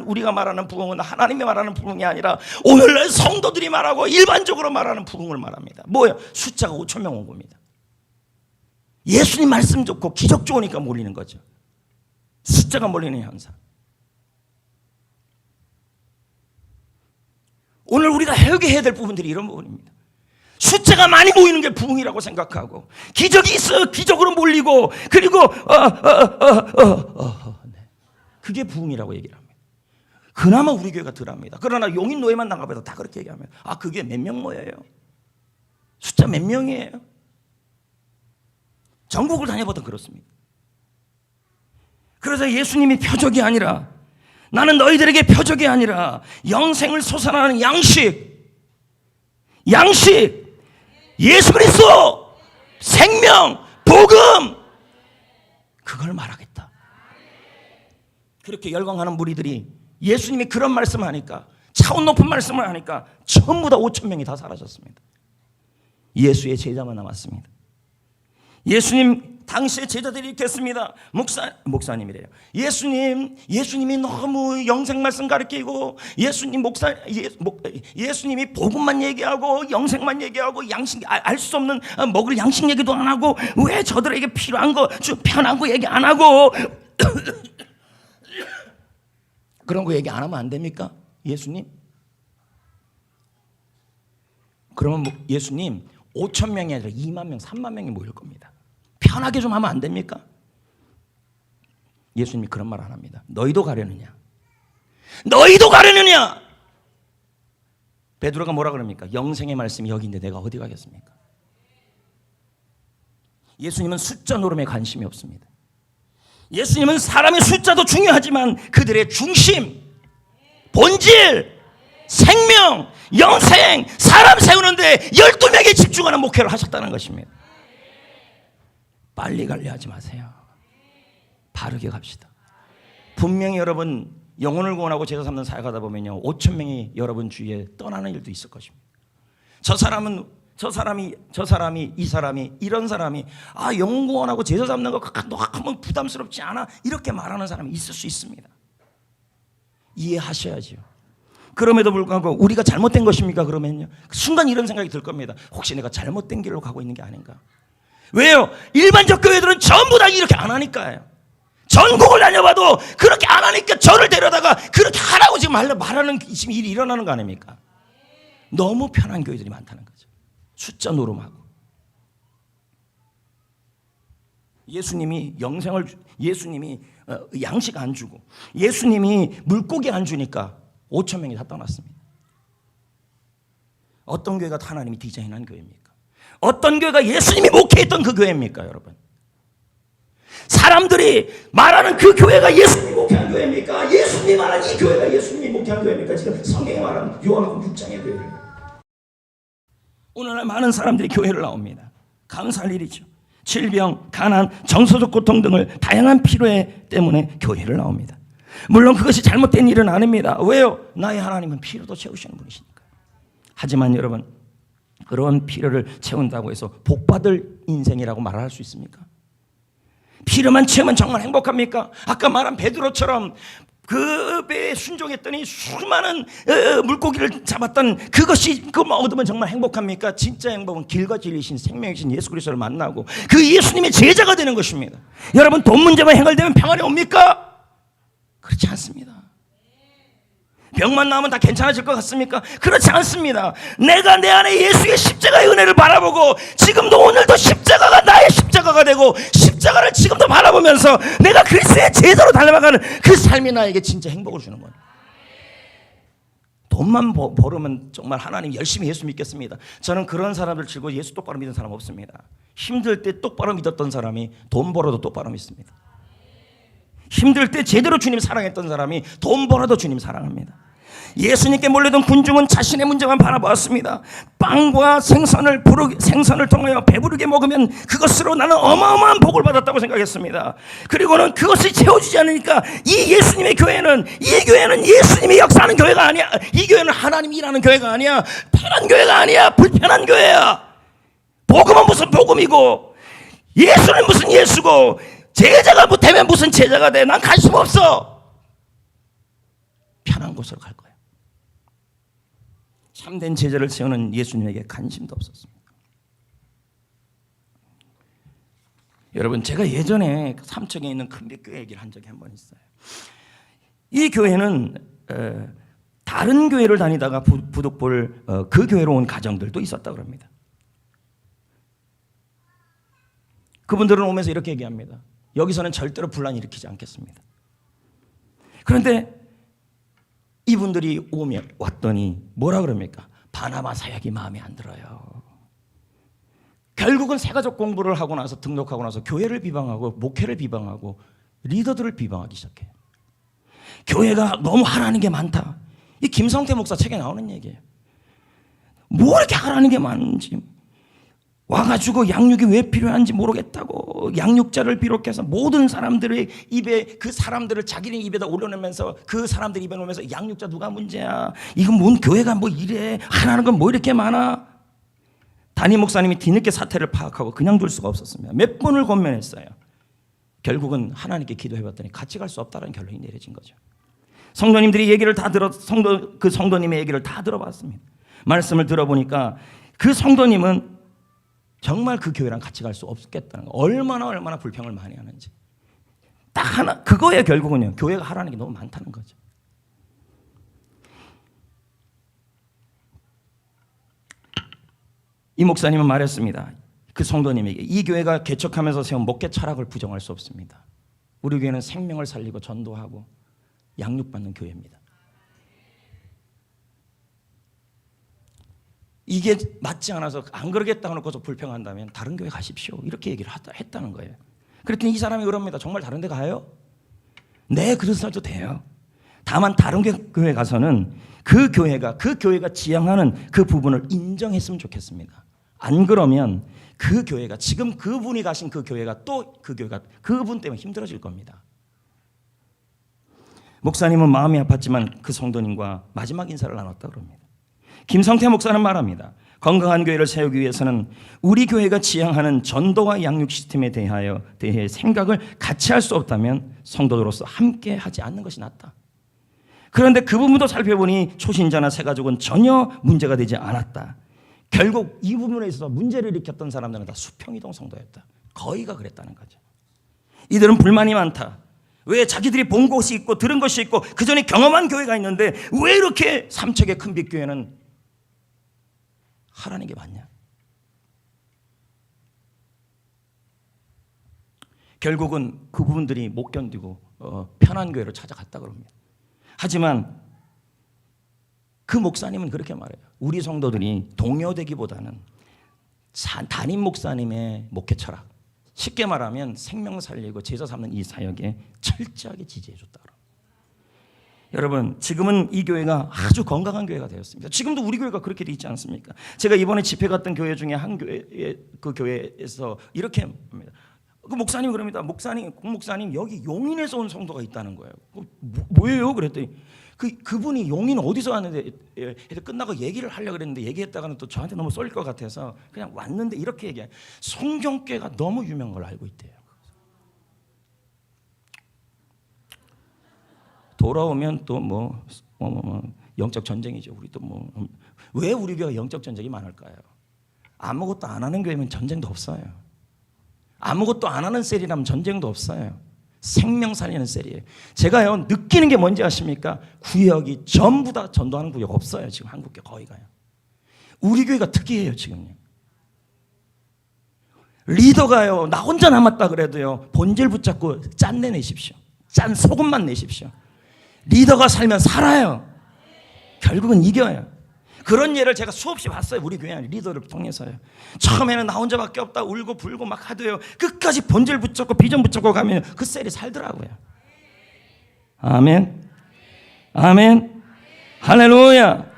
A: 우리가 말하는 부흥은 하나님이 말하는 부흥이 아니라 오늘날 성도들이 말하고 일반적으로 말하는 부흥을 말합니다. 뭐예요? 숫자가 5,000명 온 겁니다. 예수님 말씀 좋고 기적 좋으니까 몰리는 거죠. 숫자가 몰리는 현상. 오늘 우리가 회개해야 될 부분들이 이런 부분입니다. 숫자가 많이 모이는 게 부흥이라고 생각하고, 기적이 있어 기적으로 몰리고, 그리고 그게 부흥이라고 얘기를 합니다. 그나마 우리 교회가 덜합니다. 그러나 용인 노예만 나가봐도 다 그렇게 얘기하면, 아, 그게 몇 명 모여요? 숫자 몇 명이에요? 전국을 다녀봐도 그렇습니다. 그래서 예수님이 표적이 아니라, 나는 너희들에게 표적이 아니라 영생을 솟아나는 양식, 양식, 예수 그리스도, 생명, 복음, 그걸 말하겠다. 그렇게 열광하는 무리들이 예수님이 그런 말씀을 하니까, 차원 높은 말씀을 하니까 전부 다 5천 명이 다 사라졌습니다. 예수의 제자만 남았습니다. 예수님 당시에 제자들이 이렇게 했습니다. 목사님이래요. 예수님이 너무 영생 말씀 가르치고 예수님이 복음만 얘기하고 영생만 얘기하고 양식 알 수 없는 먹을 양식 얘기도 안 하고 왜 저들에게 필요한 거 편한 거 얘기 안 하고 그런 거 얘기 안 하면 안 됩니까? 예수님? 그러면 예수님 5천 명이 아니라 2만 명, 3만 명이 모일 겁니다. 편하게 좀 하면 안 됩니까? 예수님이 그런 말 안 합니다. 너희도 가려느냐? 너희도 가려느냐? 베드로가 뭐라 그럽니까? 영생의 말씀이 여기인데 내가 어디 가겠습니까? 예수님은 숫자 노름에 관심이 없습니다. 예수님은 사람의 숫자도 중요하지만 그들의 중심, 본질, 생명, 영생, 사람 세우는데 12명에 집중하는 목회를 하셨다는 것입니다. 빨리 가려 하지 마세요. 바르게 갑시다. 분명히 여러분 영혼을 구원하고 제자 삼는 사역하다 보면요 5천 명이 여러분 주위에 떠나는 일도 있을 것입니다. 저 사람이 이 사람이 이런 사람이 영혼 구원하고 제자 삼는 거 너무 부담스럽지 않아? 이렇게 말하는 사람이 있을 수 있습니다. 이해하셔야죠. 그럼에도 불구하고 우리가 잘못된 것입니까? 그러면요 순간 이런 생각이 들 겁니다. 혹시 내가 잘못된 길로 가고 있는 게 아닌가? 왜요? 일반적 교회들은 전부 다 이렇게 안 하니까요. 전국을 다녀봐도 그렇게 안 하니까 저를 데려다가 그렇게 하라고 지금 말하는 지금 일이 일어나는 거 아닙니까? 너무 편한 교회들이 많다는 거죠. 숫자 노름하고. 예수님이 양식 안 주고 예수님이 물고기 안 주니까 5천 명이 다 떠났습니다. 어떤 교회가 하나님이 디자인한 교회입니까? 어떤 교회가 예수님이 목회했던 그 교회입니까, 여러분? 사람들이 말하는 그 교회가 예수님이 목회한 교회입니까? 예수님이 말하는 이 교회가 예수님이 목회한 교회입니까? 지금 성경에 말하는 요한복음 6장의 교회입니다. 오늘날 많은 사람들이 교회를 나옵니다. 감사할 일이죠. 질병, 가난, 정서적 고통 등을 다양한 필요에 때문에 교회를 나옵니다. 물론 그것이 잘못된 일은 아닙니다. 왜요? 나의 하나님은 필요도 채우시는 분이시니까. 하지만 여러분 그런 필요를 채운다고 해서 복받을 인생이라고 말할 수 있습니까? 필요만 채우면 정말 행복합니까? 아까 말한 베드로처럼 그 배에 순종했더니 수많은 물고기를 잡았던 그것이 그것만 얻으면 정말 행복합니까? 진짜 행복은 길과 진리신 생명이신 예수 그리스도를 만나고 그 예수님의 제자가 되는 것입니다. 여러분 돈 문제만 해결되면 평안이 옵니까? 그렇지 않습니다. 병만 나오면 다 괜찮아질 것 같습니까? 그렇지 않습니다. 내가 내 안에 예수의 십자가의 은혜를 바라보고 지금도 오늘도 십자가가 나의 십자가가 되고 십자가를 지금도 바라보면서 내가 그리스도의 제자로 달려가는 그 삶이 나에게 진짜 행복을 주는 거예요. 돈만 벌으면 정말 하나님 열심히 예수 믿겠습니다. 저는 그런 사람들 치고 예수 똑바로 믿는 사람 없습니다. 힘들 때 똑바로 믿었던 사람이 돈 벌어도 똑바로 믿습니다. 힘들 때 제대로 주님 사랑했던 사람이 돈 벌어도 주님 사랑합니다. 예수님께 몰려든 군중은 자신의 문제만 바라보았습니다. 빵과 생선을 통하여 배부르게 먹으면 그것으로 나는 어마어마한 복을 받았다고 생각했습니다. 그리고는 그것이 채워주지 않으니까 이 예수님의 교회는 예수님이 역사하는 교회가 아니야. 이 교회는 하나님이 일하는 교회가 아니야. 편한 교회가 아니야. 불편한 교회야. 복음은 무슨 복음이고 예수는 무슨 예수고 제자가 되면 무슨 제자가 돼. 난 관심 없어. 편한 곳으로 갈 거야. 참된 제자를 세우는 예수님에게 관심도 없었습니다. 여러분 제가 예전에 삼척에 있는 큰빛교회 얘기를 한 적이 한 번 있어요. 이 교회는 다른 교회를 다니다가 부득불 그 교회로 온 가정들도 있었다고 합니다. 그분들은 오면서 이렇게 얘기합니다. 여기서는 절대로 분란 일으키지 않겠습니다. 그런데 이분들이 왔더니 뭐라 그럽니까? 바나바 사역이 마음에 안 들어요. 결국은 새가족 공부를 하고 나서 등록하고 나서 교회를 비방하고 목회를 비방하고 리더들을 비방하기 시작해요. 교회가 너무 하라는 게 많다. 이 김성태 목사 책에 나오는 얘기예요. 뭐 이렇게 하라는 게 많은지. 와가지고 양육이 왜 필요한지 모르겠다고 양육자를 비롯해서 모든 사람들의 입에 그 사람들을 자기네 입에다 올려내면서 그 사람들 입에 놓으면서 양육자 누가 문제야? 이건 뭔 교회가 뭐 이래? 하라는 건 뭐 이렇게 많아? 담임 목사님이 뒤늦게 사태를 파악하고 그냥 둘 수가 없었습니다. 몇 번을 권면했어요. 결국은 하나님께 기도해봤더니 같이 갈 수 없다는 결론이 내려진 거죠. 성도님들이 얘기를 다 그 성도님의 얘기를 다 들어봤습니다. 말씀을 들어보니까 그 성도님은 정말 그 교회랑 같이 갈 수 없겠다는 거. 얼마나 불평을 많이 하는지. 딱 하나 그거에 결국은요. 교회가 하라는 게 너무 많다는 거죠. 이 목사님은 말했습니다. 그 성도님에게 이 교회가 개척하면서 세운 목회 철학을 부정할 수 없습니다. 우리 교회는 생명을 살리고 전도하고 양육받는 교회입니다. 이게 맞지 않아서 안 그러겠다 놓고서 불평한다면 다른 교회 가십시오. 이렇게 얘기를 했다는 거예요. 그랬더니 이 사람이 그럽니다. 정말 다른 데 가요? 네, 그래서도 돼요. 다만 다른 교회 가서는 그 교회가 지향하는 그 부분을 인정했으면 좋겠습니다. 안 그러면 그 교회가 지금 그분이 가신 그 교회가 또 그 교회가 그분 때문에 힘들어질 겁니다. 목사님은 마음이 아팠지만 그 성도님과 마지막 인사를 나눴다 그럽니다. 김성태 목사는 말합니다. 건강한 교회를 세우기 위해서는 우리 교회가 지향하는 전도와 양육 시스템에 대해 생각을 같이 할 수 없다면 성도로서 함께 하지 않는 것이 낫다. 그런데 그 부분도 살펴보니 초신자나 새가족은 전혀 문제가 되지 않았다. 결국 이 부분에 있어서 문제를 일으켰던 사람들은 다 수평이동 성도였다. 거의가 그랬다는 거죠. 이들은 불만이 많다. 왜 자기들이 본 것이 있고 들은 것이 있고 그전에 경험한 교회가 있는데 왜 이렇게 삼척의 큰빛교회는 하라는 게 맞냐? 결국은 그 부분들이 못 견디고 편한 교회로 찾아갔다 그럽니다. 하지만 그 목사님은 그렇게 말해요. 우리 성도들이 동요되기보다는 담임 목사님의 목회 철학, 쉽게 말하면 생명 살리고 제자 삼는 이 사역에 철저하게 지지해 줬다. 여러분, 지금은 이 교회가 아주 건강한 교회가 되었습니다. 지금도 우리 교회가 그렇게 돼 있지 않습니까? 제가 이번에 집회 갔던 교회 중에 한 교회, 그 교회에서 이렇게 합니다. 그 목사님 그럽니다. 목사님 여기 용인에서 온 성도가 있다는 거예요. 뭐예요? 그랬더니 그분이 용인 어디서 왔는데 끝나고 얘기를 하려고 그랬는데 얘기했다가는 또 저한테 너무 쏠릴 것 같아서 그냥 왔는데 이렇게 얘기해요. 성경교회가 너무 유명한 걸 알고 있대요. 돌아오면 또 뭐 영적 전쟁이죠. 우리도 왜 우리 교회가 영적 전쟁이 많을까요? 아무것도 안 하는 교회면 전쟁도 없어요. 아무것도 안 하는 셀이라면 전쟁도 없어요. 생명 살리는 셀이에요. 제가요 느끼는 게 뭔지 아십니까? 구역이 전부 다 전도하는 구역 없어요. 지금 한국교 거의가요. 우리 교회가 특이해요. 지금요. 리더가요 나 혼자 남았다 그래도요 본질 붙잡고 짠 내내십시오. 짠 소금만 내십시오. 리더가 살면 살아요. 결국은 이겨요. 그런 예를 제가 수없이 봤어요. 우리 교회 리더를 통해서요. 처음에는 나 혼자밖에 없다 울고 불고 막 하도요. 끝까지 본질 붙잡고 비전 붙잡고 가면 그 셀이 살더라고요. 아멘. 아멘. 할렐루야.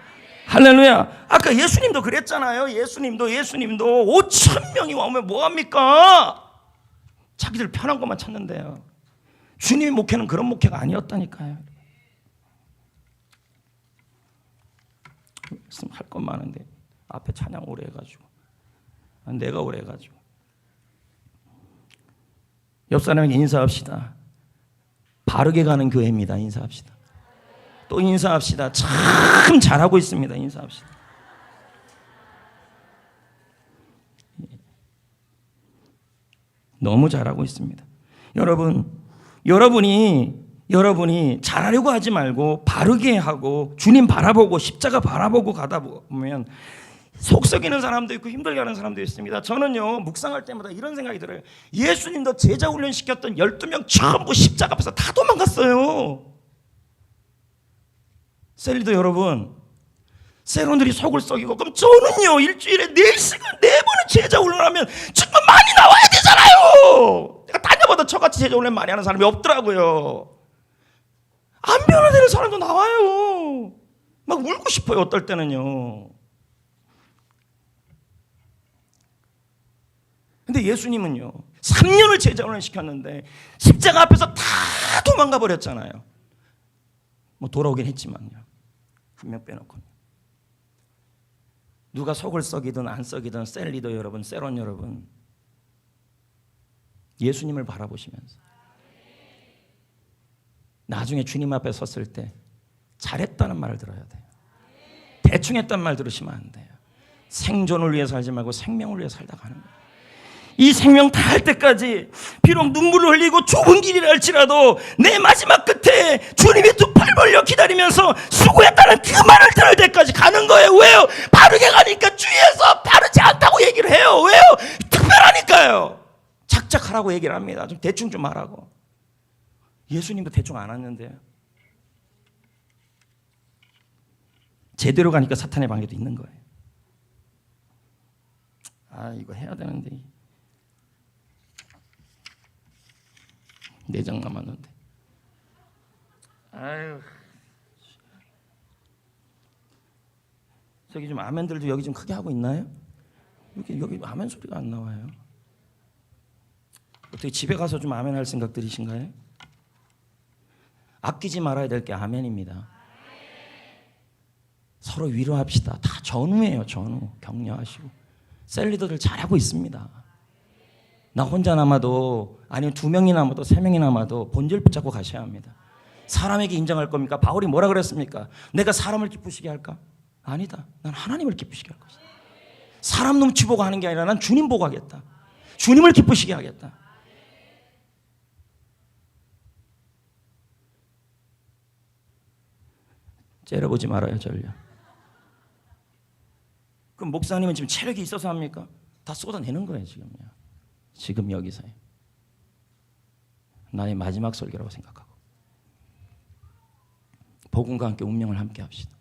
A: 할렐루야. 아까 예수님도 그랬잖아요. 예수님도 5천 명이 오면 뭐합니까? 자기들 편한 것만 찾는데요. 주님의 목회는 그런 목회가 아니었다니까요. 할 건 많은데 앞에 찬양 오래 해가지고 내가 오래 해가지고 옆 사람에게 인사합시다. 바르게 가는 교회입니다. 인사합시다. 또 인사합시다. 참 잘하고 있습니다. 인사합시다. 너무 잘하고 있습니다. 여러분이 잘하려고 하지 말고 바르게 하고 주님 바라보고 십자가 바라보고 가다 보면 속썩이는 사람도 있고 힘들게 하는 사람도 있습니다. 저는요 묵상할 때마다 이런 생각이 들어요. 예수님도 제자 훈련 시켰던 12명 전부 십자가 앞에서 다 도망갔어요. 셀리도 여러분, 세론들이 속을 썩이고 그럼 저는요 일주일에 4시간 4번을 제자 훈련하면 정말 많이 나와야 되잖아요. 내가 다녀봐도 저같이 제자 훈련 많이 하는 사람이 없더라고요. 안 변화되는 사람도 나와요. 막 울고 싶어요. 어떨 때는요. 근데 예수님은요 3년을 제자훈련 시켰는데 십자가 앞에서 다 도망가 버렸잖아요. 뭐 돌아오긴 했지만요. 한 명 빼놓고는. 누가 속을 썩이든 안 썩이든 셀리더 여러분, 세론 여러분, 예수님을 바라보시면서 나중에 주님 앞에 섰을 때 잘했다는 말을 들어야 돼요. 대충 했단 말 들으시면 안 돼요. 생존을 위해 살지 말고 생명을 위해 살다 가는 거예요. 이 생명 다할 때까지 비록 눈물을 흘리고 좁은 길이라 할지라도 내 마지막 끝에 주님이 두 팔 벌려 기다리면서 수고했다는 그 말을 들을 때까지 가는 거예요. 왜요? 바르게 가니까 주위에서 바르지 않다고 얘기를 해요. 왜요? 특별하니까요. 작작하라고 얘기를 합니다. 좀 대충 좀 하라고. 예수님도 대충 안 왔는데요. 제대로 가니까 사탄의 방해도 있는 거예요. 아, 이거 해야 되는데 내장 남았는데. 아유, 저기 좀 아멘들도 여기 좀 크게 하고 있나요? 여기 아멘 소리가 안 나와요. 어떻게 집에 가서 좀 아멘 할 생각 들이신가요? 아끼지 말아야 될 게 아멘입니다. 서로 위로합시다. 다 전우예요. 전우. 격려하시고 셀리더들 잘하고 있습니다. 나 혼자 남아도, 아니면 2명이 남아도 3명이 남아도 본질 붙잡고 가셔야 합니다. 사람에게 인정할 겁니까? 바울이 뭐라 그랬습니까? 내가 사람을 기쁘시게 할까? 아니다. 난 하나님을 기쁘시게 할 것이다. 사람 눈치 보고 하는 게 아니라 난 주님 보고 하겠다. 주님을 기쁘시게 하겠다. 째려보지 말아요, 전혀. 그럼 목사님은 지금 체력이 있어서 합니까? 다 쏟아내는 거예요, 지금요. 지금 여기서요. 나의 마지막 설교라고 생각하고 복음과 함께 운명을 함께 합시다.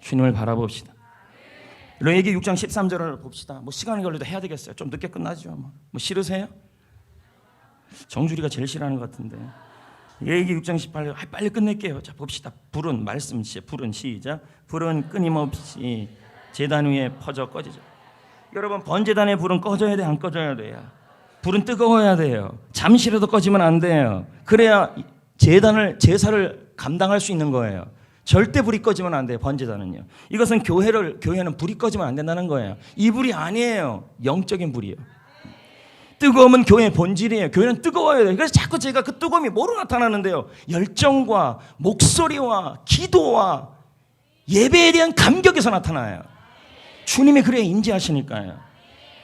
A: 주님을 바라봅시다. 레위기 6장 13절을 봅시다. 뭐 시간이 걸려도 해야 되겠어요. 좀 늦게 끝나죠. 뭐 싫으세요? 정주리가 제일 싫어하는 것 같은데. 레위기 6장 18절 빨리 끝낼게요. 자, 봅시다. 불은 말씀 불은 시작. 불은 끊임없이 제단 위에 퍼져 꺼지죠. 여러분, 번제단의 불은 꺼져야 돼, 안 꺼져야 돼요? 불은 뜨거워야 돼요. 잠시라도 꺼지면 안 돼요. 그래야 제사를 감당할 수 있는 거예요. 절대 불이 꺼지면 안 돼요. 번제단은요. 이것은 교회는 불이 꺼지면 안 된다는 거예요. 이 불이 아니에요. 영적인 불이에요. 뜨거움은 교회의 본질이에요. 교회는 뜨거워야 돼요. 그래서 자꾸 제가 그 뜨거움이 뭐로 나타나는데요? 열정과 목소리와 기도와 예배에 대한 감격에서 나타나요. 주님이 그래야 인지하시니까요.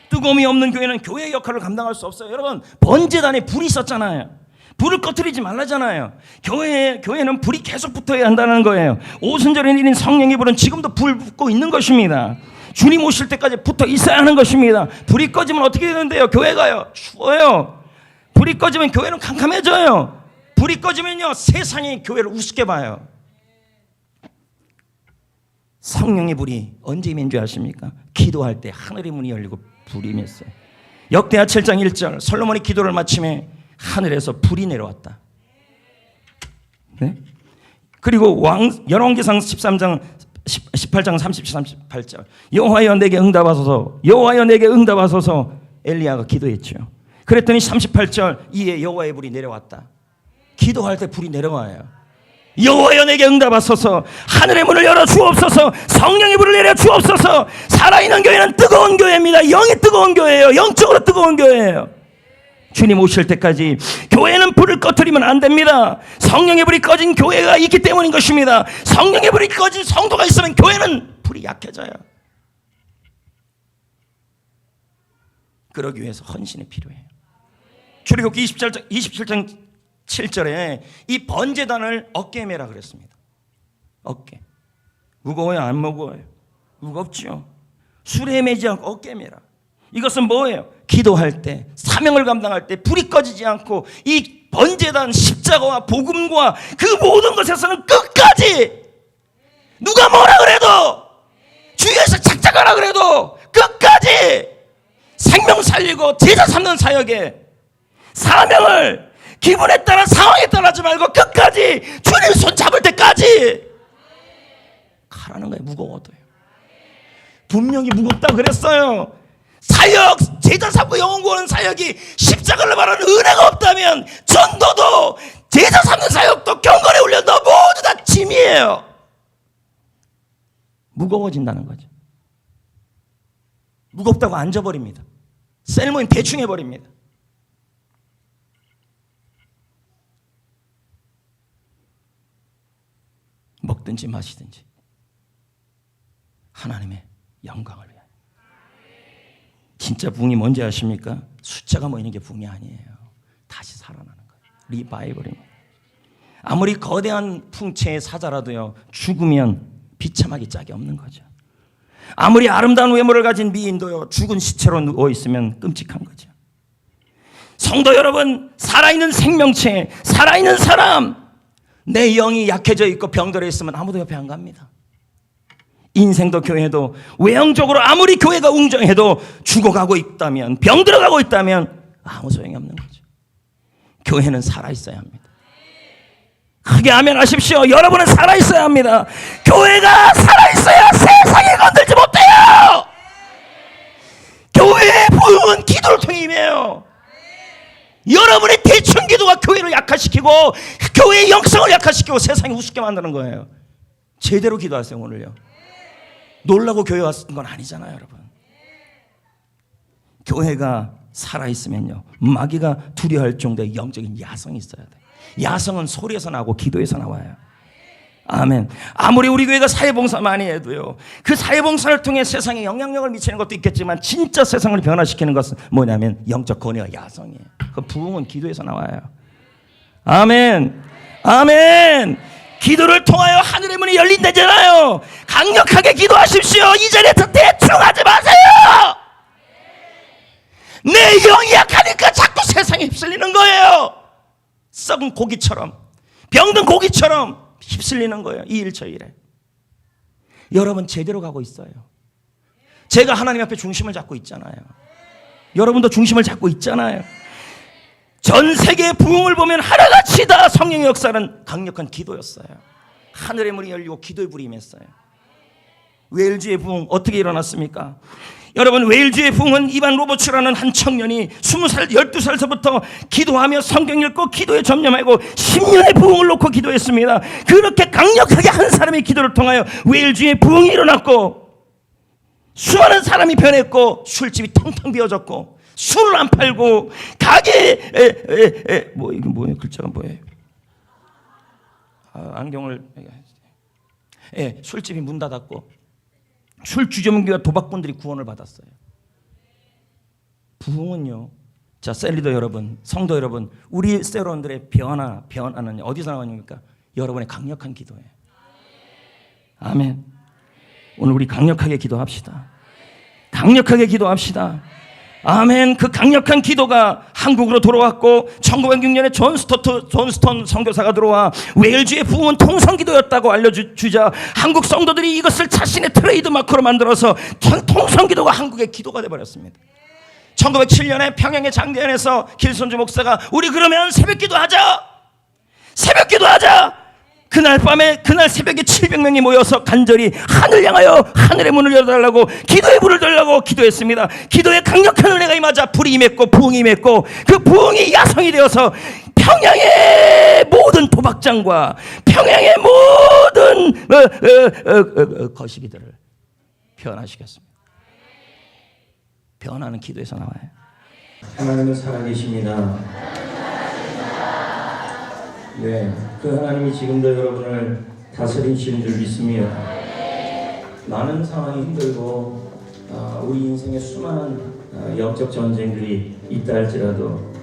A: 뜨거움이 없는 교회는 교회의 역할을 감당할 수 없어요. 여러분, 번제단에 불이 있었잖아요. 불을 꺼뜨리지 말라잖아요. 교회는 불이 계속 붙어야 한다는 거예요. 오순절에 내린 성령의 불은 지금도 불 붙고 있는 것입니다. 주님 오실 때까지 붙어 있어야 하는 것입니다. 불이 꺼지면 어떻게 되는데요? 교회가요, 추워요. 불이 꺼지면 교회는 캄캄해져요. 불이 꺼지면요, 세상이 교회를 우습게 봐요. 성령의 불이 언제 임한 줄 아십니까? 기도할 때 하늘의 문이 열리고 불이 임했어요. 역대하 7장 1절 솔로몬이 기도를 마침에 하늘에서 불이 내려왔다. 네? 그리고 열왕기상 18장 38절 여호와여 내게 응답하소서, 여호와여 내게 응답하소서. 엘리야가 기도했죠. 그랬더니 38절 이에 여호와의 불이 내려왔다. 기도할 때 불이 내려와요. 여호와여 내게 응답하소서. 하늘의 문을 열어 주옵소서. 성령의 불을 내려 주옵소서. 살아있는 교회는 뜨거운 교회입니다. 영이 뜨거운 교회예요. 영적으로 뜨거운 교회예요. 주님 오실 때까지 교회는 불을 꺼뜨리면 안 됩니다. 성령의 불이 꺼진 교회가 있기 때문인 것입니다. 성령의 불이 꺼진 성도가 있으면 교회는 불이 약해져요. 그러기 위해서 헌신이 필요해요. 출애굽기 27장 7절에 이 번제단을 어깨에 매라 그랬습니다. 어깨. 무거워요? 안 무거워요? 무겁죠. 술에 매지 않고 어깨에 매라. 이것은 뭐예요? 기도할 때, 사명을 감당할 때 불이 꺼지지 않고 이 번제단, 십자가와 복음과 그 모든 것에서는 끝까지 누가 뭐라 그래도, 주위에서 착착하라 그래도 끝까지 생명 살리고 제자 삼는 사역에 사명을 기분에 따라 상황에 따라 하지 말고 끝까지 주님 손 잡을 때까지 가라는 거예요. 무거워도요. 분명히 무겁다 그랬어요. 사역, 제자 삼고 영혼 구하는 사역이 십자가를 말하는 은혜가 없다면 전도도 제자 삼는 사역도 경건의 훈련도 모두 다 짐이에요. 무거워진다는 거죠. 무겁다고 앉아버립니다. 셀모임 대충 해버립니다. 먹든지 마시든지 하나님의 영광을 위하여. 진짜 부흥이 뭔지 아십니까? 숫자가 모이는 게 부흥이 아니에요. 다시 살아나는 거예요. 리바이벌입니다. 아무리 거대한 풍채의 사자라도요, 죽으면 비참하기 짝이 없는 거죠. 아무리 아름다운 외모를 가진 미인도요, 죽은 시체로 누워있으면 끔찍한 거죠. 성도 여러분, 살아있는 생명체, 살아있는 사람, 내 영이 약해져 있고 병들어 있으면 아무도 옆에 안 갑니다. 인생도 교회도 외형적으로 아무리 교회가 웅장해도 죽어가고 있다면, 병들어가고 있다면 아무 소용이 없는 거죠. 교회는 살아있어야 합니다. 크게 아멘 하십시오. 여러분은 살아있어야 합니다. 교회가 살아있어야 세상에 건들지 못해요. 교회의 부흥은 기도를 통해 임해요. 여러분의 대충 기도가 교회를 약화시키고 교회의 영성을 약화시키고 세상이 우습게 만드는 거예요. 제대로 기도하세요. 오늘요. 놀라고 교회 왔던 건 아니잖아요, 여러분. 교회가 살아있으면요, 마귀가 두려워할 정도의 영적인 야성이 있어야 돼요. 야성은 소리에서 나고 기도에서 나와요. 아멘. 아무리 우리 교회가 사회봉사 많이 해도요, 그 사회봉사를 통해 세상에 영향력을 미치는 것도 있겠지만 진짜 세상을 변화시키는 것은 뭐냐면 영적 권위와 야성이에요. 그 부흥은 기도에서 나와요. 아멘. 아멘. 기도를 통하여 하늘의 문이 열린다잖아요. 강력하게 기도하십시오. 이 자리에 대충 하지 마세요. 내 영이 약하니까 자꾸 세상에 휩쓸리는 거예요. 썩은 고기처럼, 병든 고기처럼 휩쓸리는 거예요. 이 일 저 일에. 여러분 제대로 가고 있어요. 제가 하나님 앞에 중심을 잡고 있잖아요. 여러분도 중심을 잡고 있잖아요. 전 세계의 부흥을 보면 하나같이 다 성령의 역사는 강력한 기도였어요. 하늘의 문이 열리고 기도의 불이 임했어요. 웨일즈의 부흥 어떻게 일어났습니까? 여러분, 웨일즈의 부흥은 이반 로버츠라는 한 청년이 20살, 12살서부터 기도하며 성경 읽고 기도에 전념하고 10년의 부흥을 놓고 기도했습니다. 그렇게 강력하게 한 사람의 기도를 통하여 웨일즈의 부흥이 일어났고 수많은 사람이 변했고 술집이 텅텅 비어졌고 술을 안 팔고 가게에 뭐 이거 뭐예요? 글자가 뭐예요? 안경을 술집이 문 닫았고 술 주점기와 도박꾼들이 구원을 받았어요. 부흥은요, 자, 셀리더 여러분, 성도 여러분, 우리 세론들의 변화는 어디서 나오니까 여러분의 강력한 기도예요. 아멘. 오늘 우리 강력하게 기도합시다. 강력하게 기도합시다. 아멘. 그 강력한 기도가 한국으로 돌아왔고 1906년에 존 스톤 선교사가 들어와 웨일즈의 부흥은 통성기도였다고 알려주자 한국 성도들이 이것을 자신의 트레이드 마크로 만들어서 통성기도가 한국의 기도가 되어버렸습니다. 1907년에 평양의 장대현에서 길손주 목사가 우리 그러면 새벽기도 하자. 그날 새벽에 700명이 모여서 간절히 하늘 향하여 하늘의 문을 열어달라고 기도의 불을 달라고 기도했습니다. 기도에 강력한 은혜가 임하자 불이 임했고 부흥이 임했고 그 부흥이 야성이 되어서 평양의 모든 도박장과 평양의 모든 거시기들을 변화시켰습니다. 변화는 기도에서 나와요. 하나님은 살아계십니다. 네, 그 하나님이 지금도 여러분을 다스리시는 줄 믿습니다. 많은 상황이 힘들고 우리 인생에 수많은 영적 전쟁들이 있다 할지라도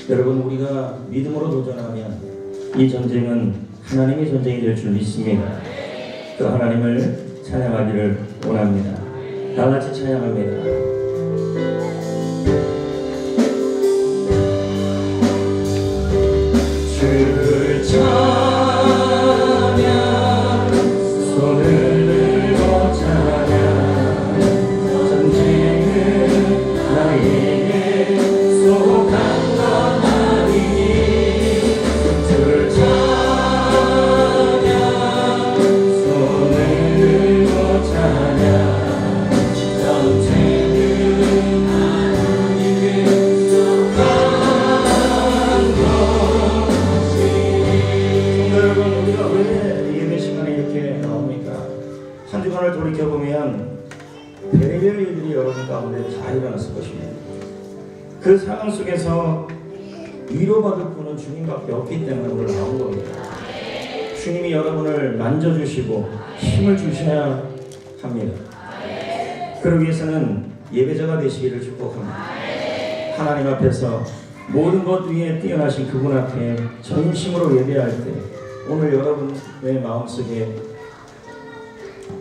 A: 여러분, 우리가 믿음으로 도전하면 이 전쟁은 하나님의 전쟁이 될 줄 믿습니다. 그 하나님을 찬양하기를 원합니다. 다 같이 찬양합니다. 주를 찬양, 손을 들고 찬양, 전쟁은 나에게 속한 건 아니니 주를 찬양, 손을 들고 찬양, 전쟁은 별의별 일들이 여러분 가운데 다 일어났을 것입니다. 그 상황 속에서 위로받을 분은 주님밖에 없기 때문에 오늘 나온 겁니다. 주님이 여러분을 만져주시고 힘을 주셔야 합니다. 그러기 위해서는 예배자가 되시기를 축복합니다. 하나님 앞에서 모든 것 위에 뛰어나신 그분 앞에 전심으로 예배할 때 오늘 여러분의 마음속에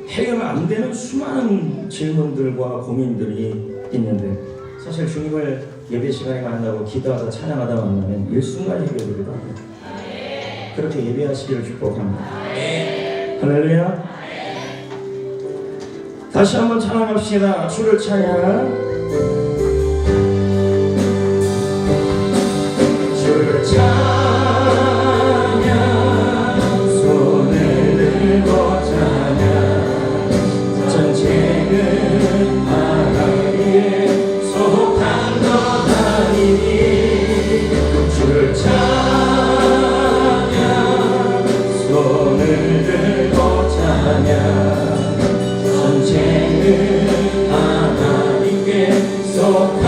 A: 해결 안 되는 수많은 질문들과 고민들이 있는데 사실 주님을 예배 시간에 만나고 기도하다 찬양하다 만나면 일순간 해결되기도 합니다. 그렇게 예배하시기를 축복합니다. 할렐루야. 다시 한번 찬양합시다. 주를 찬양. 주를 찬양. 손을 들고 찬양. 전쟁은 하나님께 속한 것 아니니 주를 찬양. 손을 들고 찬양. 전쟁은 하나님께 속한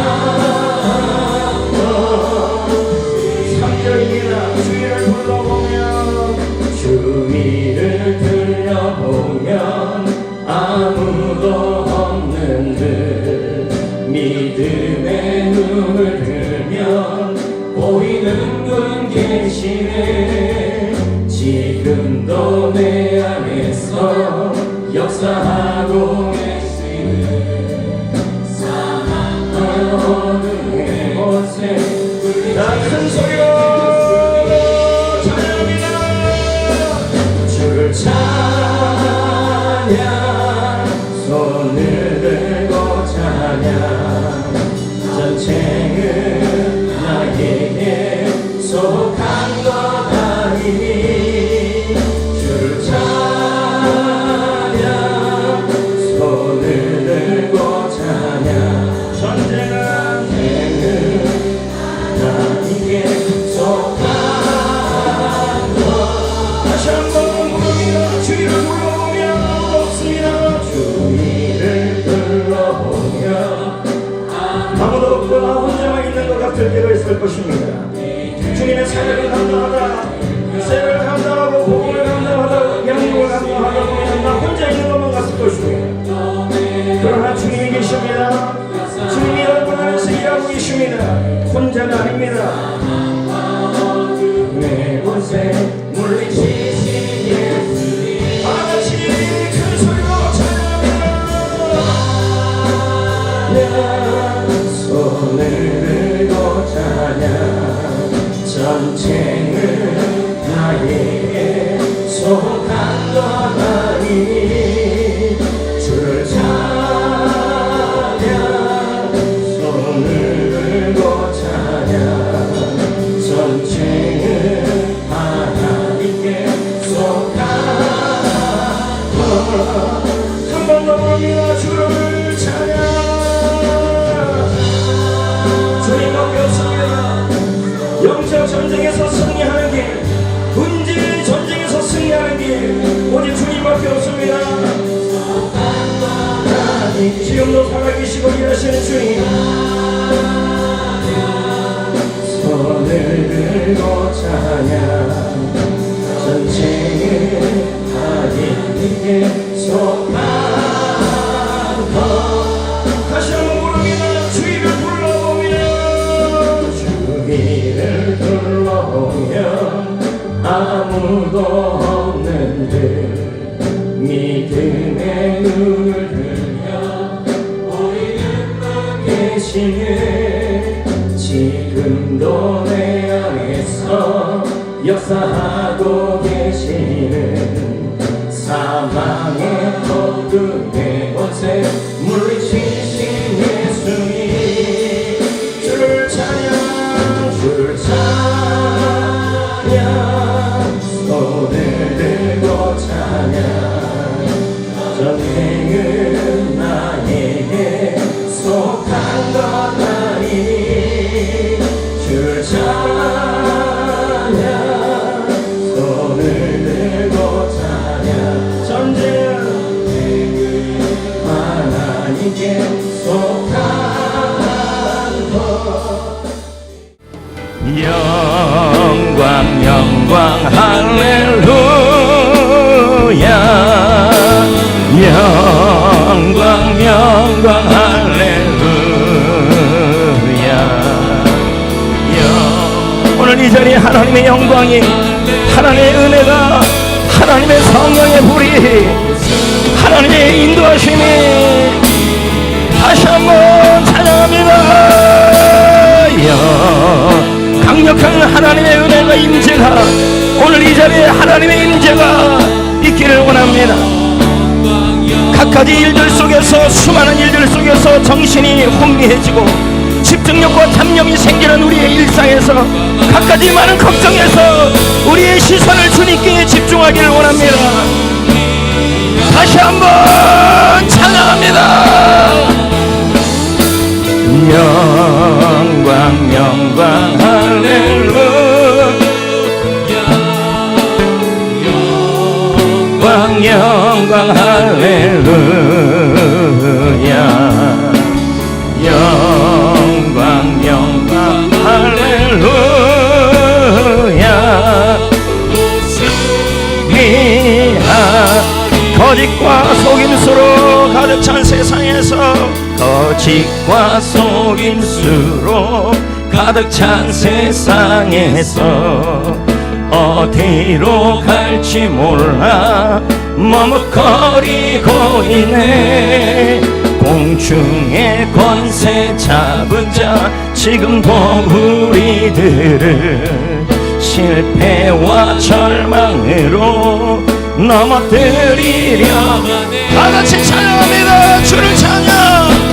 A: 것. 3절입니다. 주의를 불러보면 주위를 들여보면 아무도 없는 듯 믿음의 눈을 들면 보이는 분 계시네. 지금도 내 안에서 역사하고 계시는 사랑과 어둠의 곳에 나 큰 소리로 찬양합니다. 주를 찬양. 손을 들고 찬양. 전쟁은 나에게 속한 것 아니니 주를 찬양. 손을 들고 찬양. 전쟁은 나에게 속한 것. 다시 한번 부릅니다. 주의를 불러보면 아무도 없습니다. 주위를 둘러보면 아무도 없고 나 혼자만 있는 것 같을 때가 있을 것입니다. 주님의 사역을 감당하다 세를 감당하고 복음을 감당하다 양육을 감당하다 보면 나 혼자 있는 것만 같을 것입니다. 그러나 주님이 계십니다. 주님이 여러분 안에서 일하고 계십니다. 혼자가 아닙니다. 내 곳에 물리치신 예수님 다같이 큰 소리로 찬양합니다. 손을 들고 찬양. 전쟁은 나에게 속한 것 아니니 주를 찬양. 손을 들고 찬양. 전쟁은 하나님께 속한 것. 한 번 더 부릅니다. 주를 찬양. 주님밖에 없습니다. 영적 전쟁에서 승리하는 길, 문제의 전쟁에서 승리하는 길 오직 주님밖에 없습니다. 지금도 살아계시고 일하시는 주님, 손을 들고 찬양. 전쟁은 하나님께 속한 것. 다시 한번 부릅니다. 주의를 불러보면 주위를 둘러보면 아무도 없는 듯 믿음의 눈을 들며 보이는 분 계시네. 지금도 내 안에서 역사하고 계시는 사망의 어둠의 곳에 물리치신 예수님 주를 찬양. 주를 찬양. 손을 들고 찬양. 전쟁은 나에게 속한 것 아니니 주를 찬양. 손을 들고 찬양. 전쟁은 영광 영광 할렐루야 영광 영광 할렐루야 오늘 이 자리에 하나님의 영광이 하나님의 은혜가 하나님의 성령의 불이 하나님의 인도하심이 다시 한번 찬양합니다. 강력한 하나님의 은혜가 임재가 오늘 이 자리에 하나님의 임재가 있기를 원합니다. 각가지 일들 속에서 수많은 일들 속에서 정신이 혼미해지고 집중력과 잡념이 생기는 우리의 일상에서 각가지 많은 걱정에서 우리의 시선을 주님께 집중하기를 원합니다. 다시 한번 찬양합니다. 영광 영광 할렐루야 영광 영광 할렐루야 영광 영광 할렐루야 미하 거짓과 속임수로 가득 찬 세상에서 거짓과 속임수로 가득 찬 세상에서 어디로 갈지 몰라 머뭇거리고 있네. 공중의 권세 잡은 자 지금도 우리들을 실패와 절망으로 넘어뜨리려 다같이 찬양합니다. 주를 찬양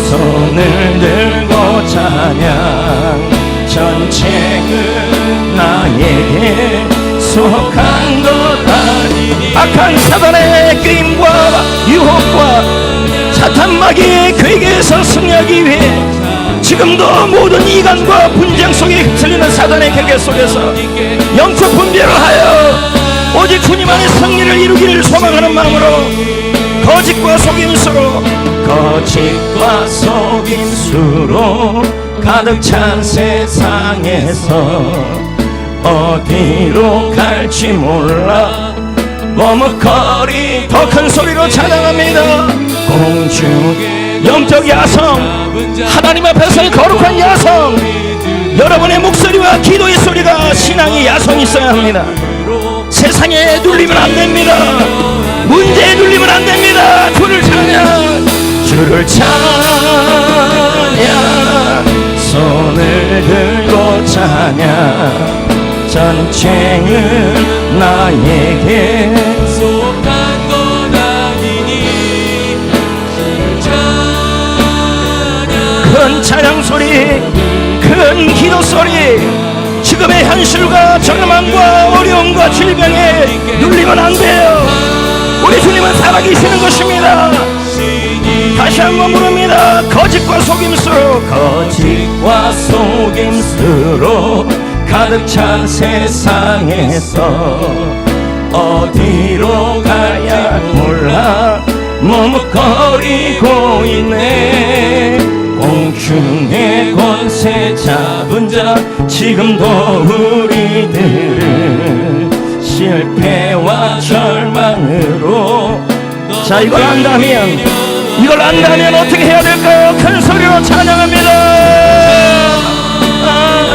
A: 손을 들고 찬양 전쟁은 나에게 속한 것 아니니 악한 사단의 꾀임과 유혹과 사탄 마귀의 괴계에서 승리하기 위해 지금도 모든 이간과 분쟁 속에 휩쓸리는 사단의 궤계 속에서 영적 분별을 하여 오직 주님 안에 승리를 이루기를 소망하는 마음으로 거짓과 속임수로 가득 찬 세상에서 어디로 갈지 몰라 머뭇거리 더 큰 소리로 찬양합니다. 공중의 영적 야성 하나님 앞에서의 거룩한 야성 여러분의 목소리와 기도의 소리가 신앙의 야성이 있어야 합니다. 세상에 눌리면 안 됩니다. 문제에 눌리면 안 됩니다. 주를 찬양 손을 들고 찬양 전쟁은 나에게 속한 것 아니니 큰 찬양 소리 큰 기도 소리 지금의 현실과 절망과 어려움과 질병에 눌리면 안 돼요. 우리 주님은 살아계시는 것입니다. 다시 한번 부릅니다. 거짓과 속임수로 가득 찬 세상에서 어디로 가야 몰라 머뭇거리고 있네. 공중의 권세 잡은 자 지금도 우리들을 실패와 절망으로 자 이걸 안다면 어떻게 해야 될까요? 큰 소리로 찬양합니다.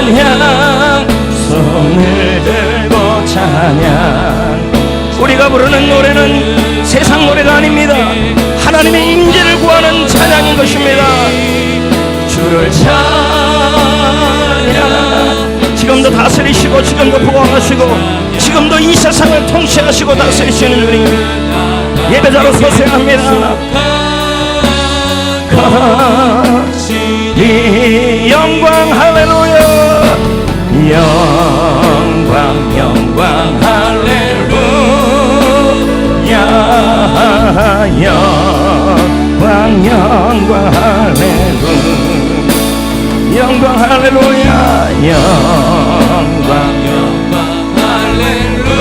A: 찬양 손을 들고 찬양 우리가 부르는 노래는 세상 노래가 아닙니다. 하나님의 임재를 구하는 찬양인 것입니다. 주를 찬양 지금도 다스리시고 지금도 보호하시고 지금도 이 세상을 통치하시고 다스리시는 주님 예배자로 서셔야 합니다. 이 영광 할렐루야 영광 영광 할렐루야 영광 영광 할렐루야 영광 할렐루야 영광 영광 할렐루야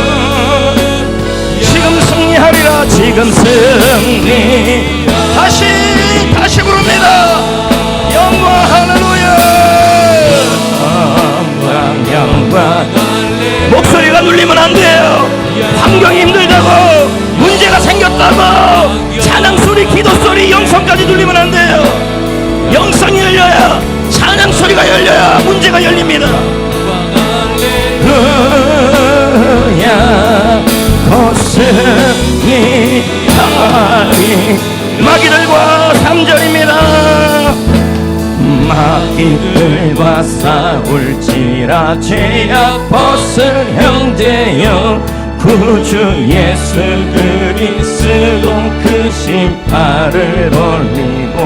A: 지금 승리하 승리하리라. 지금 승리. 다시 부릅니다. 영광 할렐루야. 영광. 목소리가 눌리면 안 돼요. 환경이 힘들다고, 문제가 생겼다고 찬양 소리, 기도 소리, 영성까지 눌리면 안 돼요. 영성이 열려야, 찬양 소리가 열려야 문제가 열립니다. 마귀들과 3절입니다. 마귀들과 싸울지라 죄악 벗을 형제여 구주 예수 그리스도 그 심판을 올리고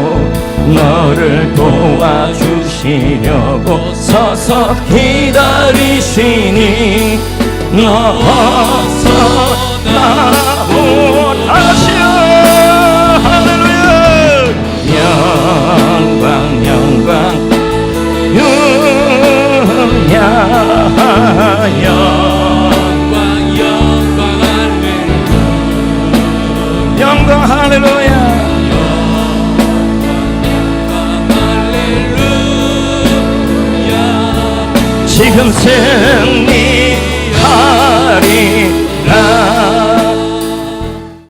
A: 너를 도와주시려고 서서 기다리시니 어서 나오다시오. 할렐루야. 영광 영광 유야 영광 할렐루야. 지금 승리